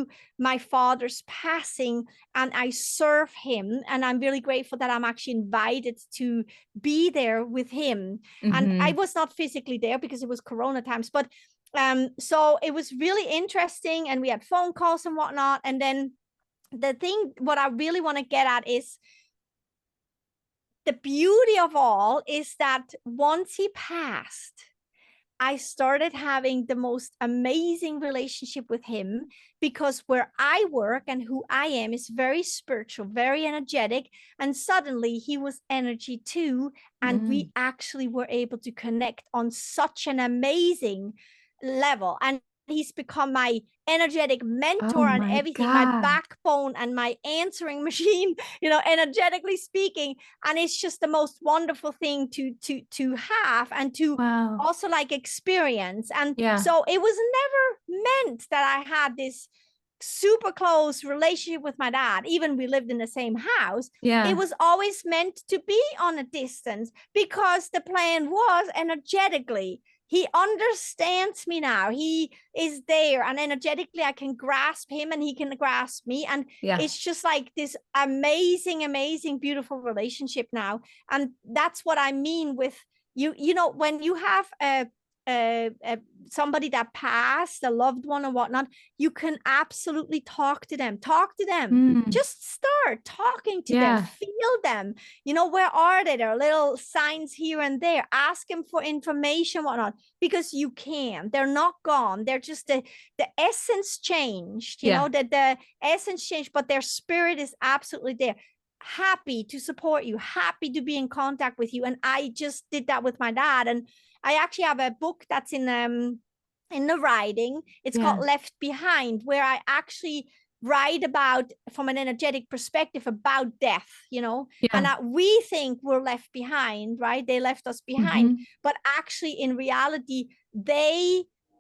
my father's passing, and I serve him, and I'm really grateful that I'm actually invited to be there with him. And I Mm-hmm. was not physically there because it was Corona times, but so it was really interesting, and we had phone calls and whatnot. And then the thing, what I really want to get at is the beauty of all is that once he passed, I started having the most amazing relationship with him, because where I work and who I am is very spiritual, very energetic. And suddenly he was energy too. And we actually were able to connect on such an amazing level. And he's become my energetic Oh mentor and my everything, my God. backbone and my answering machine, you know, energetically speaking. And it's just the most wonderful thing to have, and to Wow. also like experience. And Yeah. so it was never meant that I had this super close relationship with my dad, even we lived in the same house. It Yeah. was always meant to be on a distance, because the plan was energetically, he understands me now, he is there, and energetically I can grasp him and he can grasp me. And Yeah. it's just like this amazing beautiful relationship now. And that's what I mean with you know, when you have somebody that passed, a loved one or whatnot, you can absolutely talk to them. Mm. Just start talking to them, Yeah. feel them. You know, where are they? There are little signs here and there. Ask them for information, whatnot, because you can. They're not gone. They're just the essence changed. You Yeah. know, that the essence changed, but their spirit is absolutely there. Happy to support you, happy to be in contact with you. And I just did that with my dad. And I actually have a book that's in the writing. It's called Yeah. Left Behind, where I actually write about, from an energetic perspective, about death, you know, and Yeah. that we think we're left behind, right? They left us behind, Mm-hmm. but actually in reality,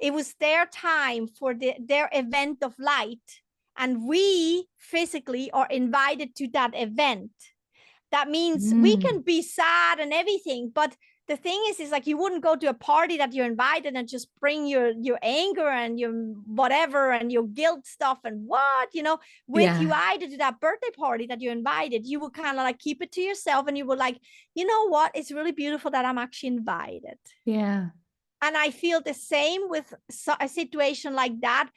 it was their time for their event of light, and we physically are invited to that event. That means we Mm. can be sad and everything, but the thing is like, you wouldn't go to a party that you're invited and just bring your anger and your whatever and your guilt stuff and what, you know. With you Yeah. either to that birthday party that you're invited, you would kind of like keep it to yourself, and you would like, you know what, it's really beautiful that I'm actually invited. Yeah. And I feel the same with a situation like that.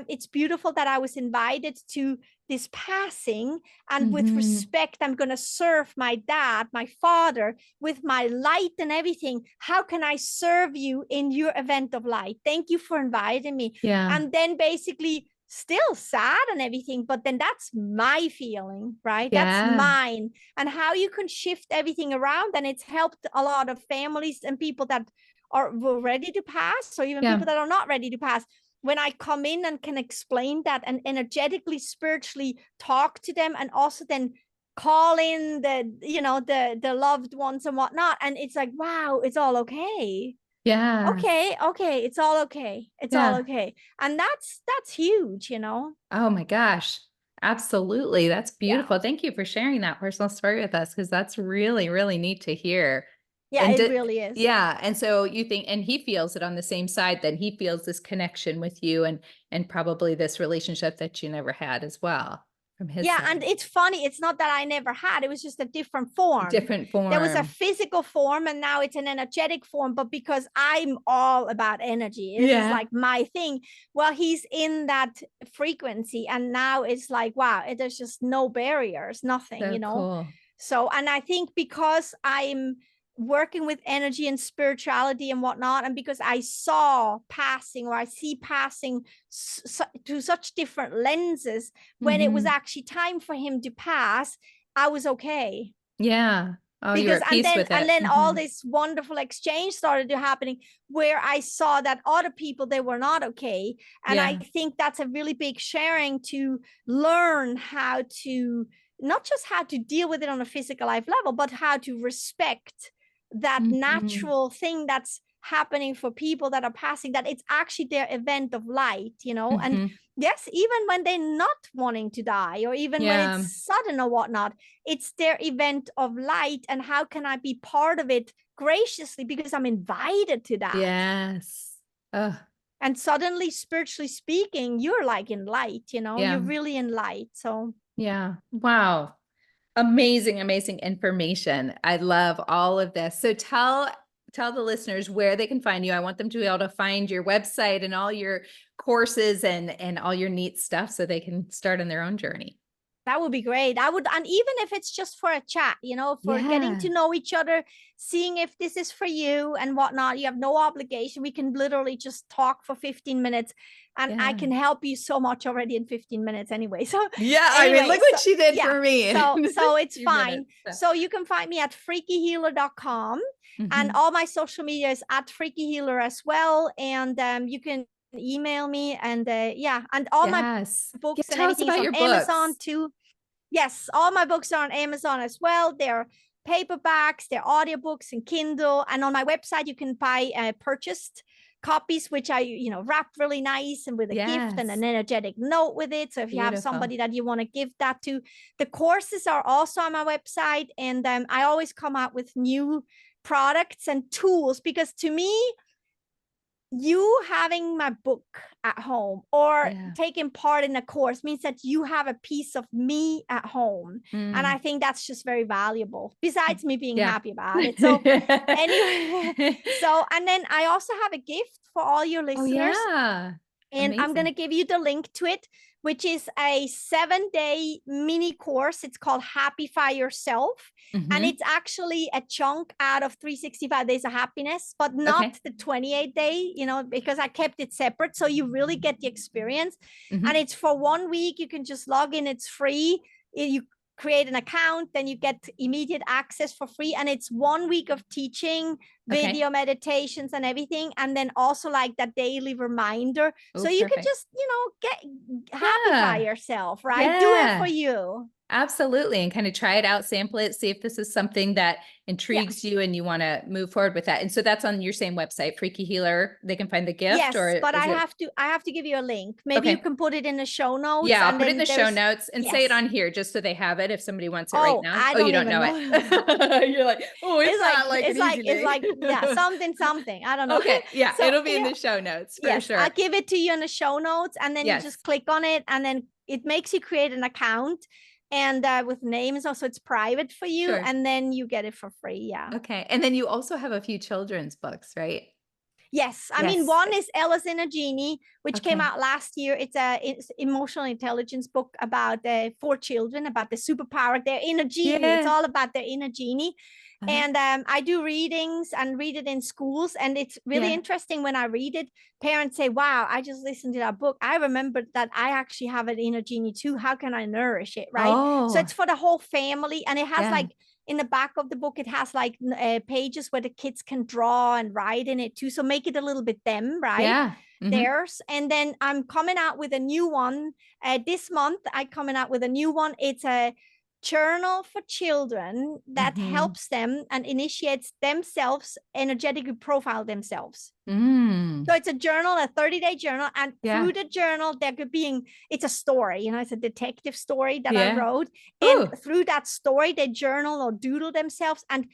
It's beautiful that I was invited to this passing, and with Mm-hmm. respect, I'm going to serve my dad, my father, with my light and everything. How can I serve you in your event of light? Thank you for inviting me. Yeah. And then basically still sad and everything, but then that's my feeling, right? That's Yeah. mine. And how you can shift everything around. And it's helped a lot of families and people that are ready to pass, or even Yeah. people that are not ready to pass. When I come in and can explain that and energetically, spiritually talk to them, and also then call in the, you know, the loved ones and whatnot, and it's like, wow, it's all okay. Yeah. Okay, it's all okay. It's all Yeah. okay. And that's huge, you know. Oh my gosh. Absolutely. That's Yeah. beautiful. Thank you for sharing that personal story with us, because that's really, really neat to hear. Yeah, And it really is. yeah. And so you think, and he feels it on the same side, then he feels this connection with you, and probably this relationship that you never had as well from his Yeah, and side. it's funny, it's not that I never had, it was just a different form. Different There was a form. physical form, and now it's an energetic form, but because I'm all about energy, this is Yeah. like my thing. Well, he's in that frequency, and now it's like, wow, there's just no barriers, nothing, So you know. cool. So, and I think because I'm working with energy and spirituality and whatnot, and because I saw passing, or I see passing through such different lenses, when it was Hmm. actually time for him to pass, I was okay. Yeah. Oh, you were Because at and peace then with and it. then all Hmm. this wonderful exchange started to happening, where I saw that other people, they were not okay. And I Yeah. think that's a really big sharing, to learn how to, not just how to deal with it on a physical life level, but how to respect that Hmm. natural thing that's happening for people that are passing, that it's actually their event of light, you know. And Mm-hmm. yes, even when they're not wanting to die, or even when Yeah. it's sudden or whatnot, it's their event of light. And how can I be part of it graciously, because I'm invited to that? Yes. Oh, And suddenly, spiritually speaking, you're like in light, you know, yeah. you're really in light. So Yeah. Wow. Amazing, amazing information. I love all of this. So tell the listeners where they can find you. I want them to be able to find your website and all your courses and all your neat stuff so they can start on their own journey. that would be great. I would, and even if it's just for a chat, you know, for getting Yeah. to know each other, seeing if this is for you and whatnot. You have no obligation. We can literally just talk for 15 minutes, and I Yeah. can help you so much already in 15 minutes anyway. So Yeah. I mean, anyway, look what so she did yeah, for me. so it's Few fine. minutes. So you can find me at freakyhealer.com, and Mhm. all my social media is at freakyhealer as well. And you can email me, and yeah, and all my Yes. Yeah, books and tell us everything is about on your Amazon books. too. Yes, all my books are on Amazon as well. They're paperbacks, they're audiobooks and Kindle. And on my website, you can buy purchased copies, which I, you know, wrap really nice and with a gift and Yes. an energetic note with it. So if you have Beautiful. somebody that you want to give that to, the courses are also on my website. And I always come out with new products and tools, because to me, you having my book at home or Yeah. taking part in a course means that you have a piece of me at home. And I Mm. think that's just very valuable, besides me being Yeah. happy about it. So anyway, so, and then I also have a gift for all your Oh, listeners, yeah. and I'm going Amazing. to give you the link to it, which is a 7-day mini course. It's called Happify Yourself. And Mhm. it's actually a chunk out of 365 Days of Happiness, but not Okay. the 28-day, you know, because I kept it separate. So you really get the experience. And Mhm. it's for 1 week. You can just log in, it's free. You create an account, then you get immediate access for free. And it's 1 week of teaching, Okay. video meditations and everything, and then also like that daily reminder, Oh, so you can perfect. just, you know, get happify Yeah. yourself, right? Do it for Yeah. you. Absolutely. And kind of try it out, sample it, see if this is something that intrigues Yes. you and you want to move forward with that. And so that's on your same website, Freaky Healer. They can find the gift, or Yes, but is it? I have to give you a link. Maybe you Okay. can put it in the show notes, Yeah, I'll and put it in then the show there's, notes and say it yes. on here just so they have it if somebody wants it right Oh, now. I Oh, you don't don't even know know. it. You're like, oh, it's It's like not like an it's easy like it's name. like yeah, something. I don't know. Okay. Yeah, So it'll be in yeah, the show notes for yes, I'll sure. give it to you in the show notes, and then you Yes. just click on it, and then it makes you create an account, and with names also, it's private for you, Sure. and then you get it for free. Yeah. Okay. And then you also have a few children's books, right? Yes, I mean, Yes. one is Ella's in a Genie, which came Okay. out last year. It's emotional intelligence book about 4 children, about the superpower, their inner genie. It's Yeah. all about their inner genie. Uh-huh. And I do readings and read it in schools. And it's really Yeah. interesting when I read it. Parents say, wow, I just listened to that book. I remembered that I actually have an inner genie too. How can I nourish it? Right. So Oh, it's for the whole family. And it has yeah. like, in the back of the book, it has like pages where the kids can draw and write in it too. So make it a little bit them, right? Yeah. Hmm. Theirs. And then I'm coming out with a new one. This month, I'm coming out with a new one. It's a journal for children that Hmm. helps them and initiates themselves, energetically profile themselves. Mm. So it's a journal, a 30-day journal. And Yeah. through the journal, there could be, it's a story, you know, it's a detective story that I Yeah. wrote. And Ooh. through that story, they journal or doodle themselves. And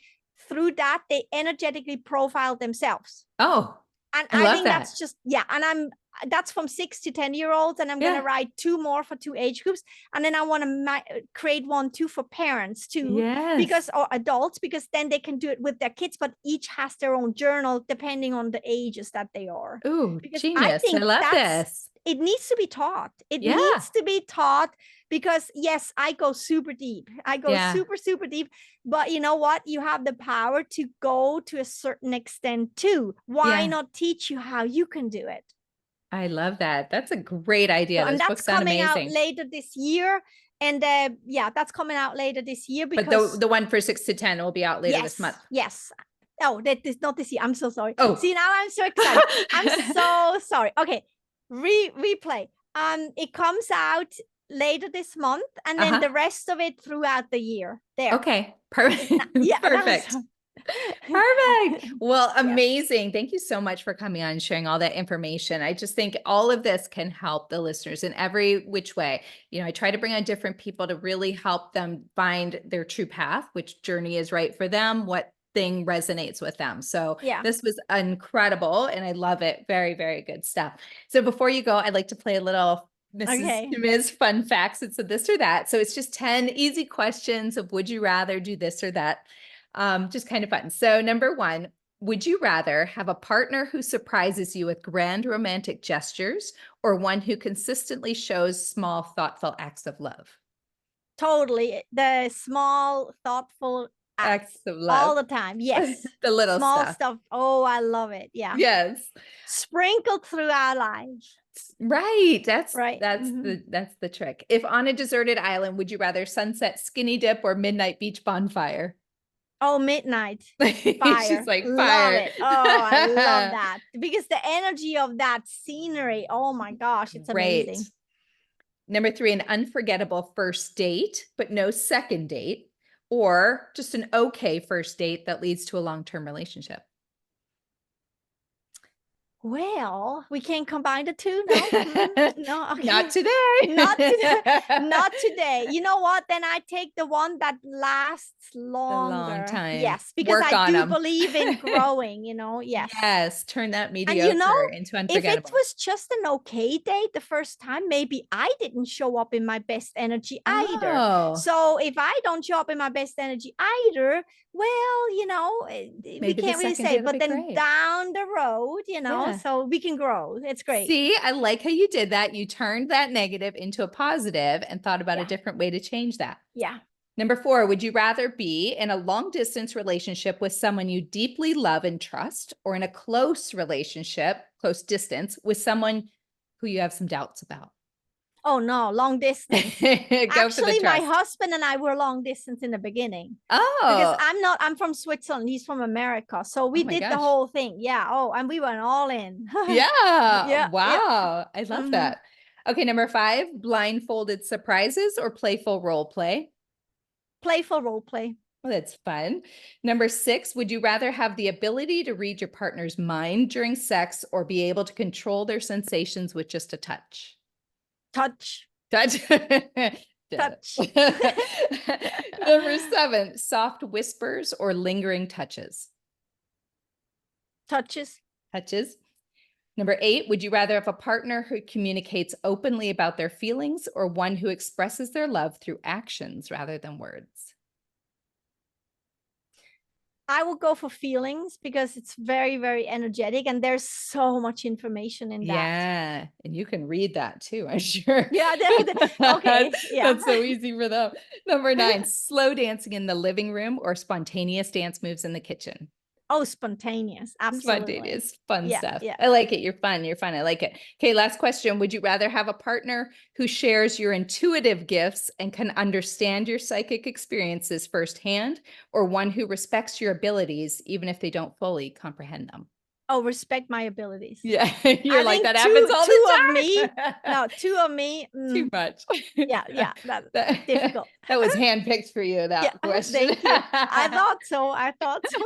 through that, they energetically profile themselves. Oh, And I I love think that. that's just, yeah. And that's from 6 to 10 year olds. And I'm going to Yeah. write 2 more for 2 age groups. And then I want to create one too for parents too, Yes. because, or adults, because then they can do it with their kids, but each has their own journal depending on the ages that they are. Ooh, Because I genius. I think love this. it needs to be taught. It Yeah. needs to be taught, because yes, I go super deep. I go Yeah. super, super deep. But you know what? You have the power to go to a certain extent too. Why Yeah. not teach you how you can do it? I love that. That's a great So, idea. and Those that's books sound coming out amazing. later this year. And yeah, that's coming out later this year, But the because the one for 6 to 10 will be out later this month. yes. Oh, that is not this year. I'm so sorry. Oh. See, now I'm so excited. I'm so sorry. Okay, replay. It comes out later this month, and then Uh-huh. the rest of it throughout the year. There. Okay. Perfect. Yeah, that was Perfect. Perfect. Well, Yes. amazing. Thank you so much for coming on and sharing all that information. I just think all of this can help the listeners in every which way. I try to bring on different people to really help them find their true path, which journey is right for them, what thing resonates with them. So Yeah. this was incredible and I love it. Very, very good stuff. So before you go, I'd like to play a little Mrs. Okay. Ms. Fun Facts. It's a this or that. So it's just 10 easy questions of would you rather do this or that? Just kind of fun. So number one, would you rather have a partner who surprises you with grand romantic gestures or one who consistently shows small, thoughtful acts of love? Totally. The small, thoughtful Acts acts of love. all the time. Yes. The little Small stuff. stuff. Oh, I love it. Yeah. Yes. Sprinkled through our lives. Right. That's Right. that's the that's the trick. If on a deserted island, would you rather sunset skinny dip or midnight beach bonfire? Oh, midnight She's fire. like Love fire. it. Oh, I love that. Because the energy of that scenery, oh my gosh, it's Great. amazing. Number three, an unforgettable first date, but no second date, or just an okay first date that leads to a long-term relationship. Well, we can't combine the two, no? No, Not okay. today. Not today. Not today. You know what? Then I take the one that lasts A long longer. time. Yes, because Work I on do them. believe in growing, yes. Yes, turn that And you know, mediocre into if it unforgettable. was just an okay date the first time, maybe I didn't show up in my best energy either. Oh, So if I don't show up in my best energy either, well, we maybe the can't really second say, date will but be then great. down the road, Yeah. so we can grow. It's great. See, I like how you did that. You turned that negative into a positive and thought about a Yeah. different way to change that. Yeah. Number four, would you rather be in a long distance relationship with someone you deeply love and trust, or in a close relationship, close distance, with someone who you have some doubts about? Oh no, long distance. Go for the Actually, my trust. husband and I were long distance in the beginning because Oh, I'm from Switzerland. He's from America. So oh we my did the gosh. whole thing. Yeah. Oh, and we went all in. Yeah. Yeah. Yeah. Wow. I love Hmm. that. Okay. Number five, blindfolded surprises or playful role play. Playful role play. Well, that's fun. Number six, would you rather have the ability to read your partner's mind during sex or be able to control their sensations with just a touch? Touch. Touch. Touch. Number seven, soft whispers or lingering touches? Touches. Touches. Number eight, would you rather have a partner who communicates openly about their feelings or one who expresses their love through actions rather than words? I will go for feelings because it's very, very energetic and there's so much information in that. Yeah, and you can read that too, I'm sure. Yeah. Okay. Yeah. That's so easy for them. Number nine, slow dancing in the living room or spontaneous dance moves in the kitchen. Oh, spontaneous. Absolutely. Spontaneous, fun Yeah. stuff. Yeah. I like it. You're fun. You're fun. I like it. Okay, last question. Would you rather have a partner who shares your intuitive gifts and can understand your psychic experiences firsthand, or one who respects your abilities even if they don't fully comprehend them? Oh, respect my abilities. Yeah, you're I like, think that happens all two the of me. time. No, two of me. Too much. Yeah. That's That, difficult. that was handpicked for you, Yeah. that question. Thank you. I thought so. I thought so.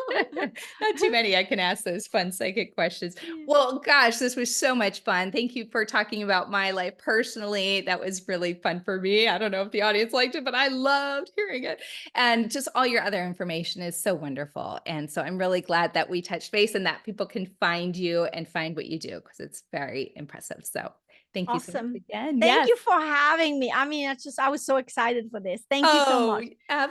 Not too many I can ask those fun psychic questions. Yeah. Well, gosh, this was so much fun. Thank you for talking about my life personally. That was really fun for me. I don't know if the audience liked it, but I loved hearing it. And just all your other information is so wonderful. And so I'm really glad that we touched base and that people can find you and find what you do because it's very impressive. So thank you so much Awesome. again. Thank Yes. you for having me. I mean, I was so excited for this. Thank you so Oh, much.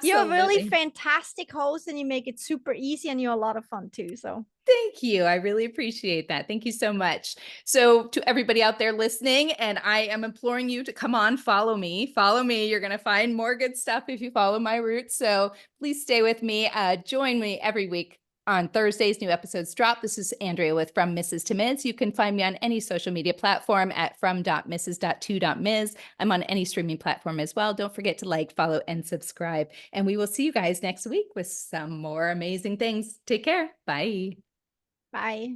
You're a really absolutely. fantastic host and you make it super easy and you're a lot of fun too. So Thank you. I really appreciate that. Thank you so much. So, to everybody out there listening, and I am imploring you to come on, follow me. Follow me. You're going to find more good stuff if you follow my route. So, please stay with me. Join me every week on Thursdays. New episodes drop. This is Andrea with From Mrs. to Ms. You can find me on any social media platform at from.mrs.to.ms. I'm on any streaming platform as well. Don't forget to like, follow, and subscribe. And we will see you guys next week with some more amazing things. Take care. Bye. bye.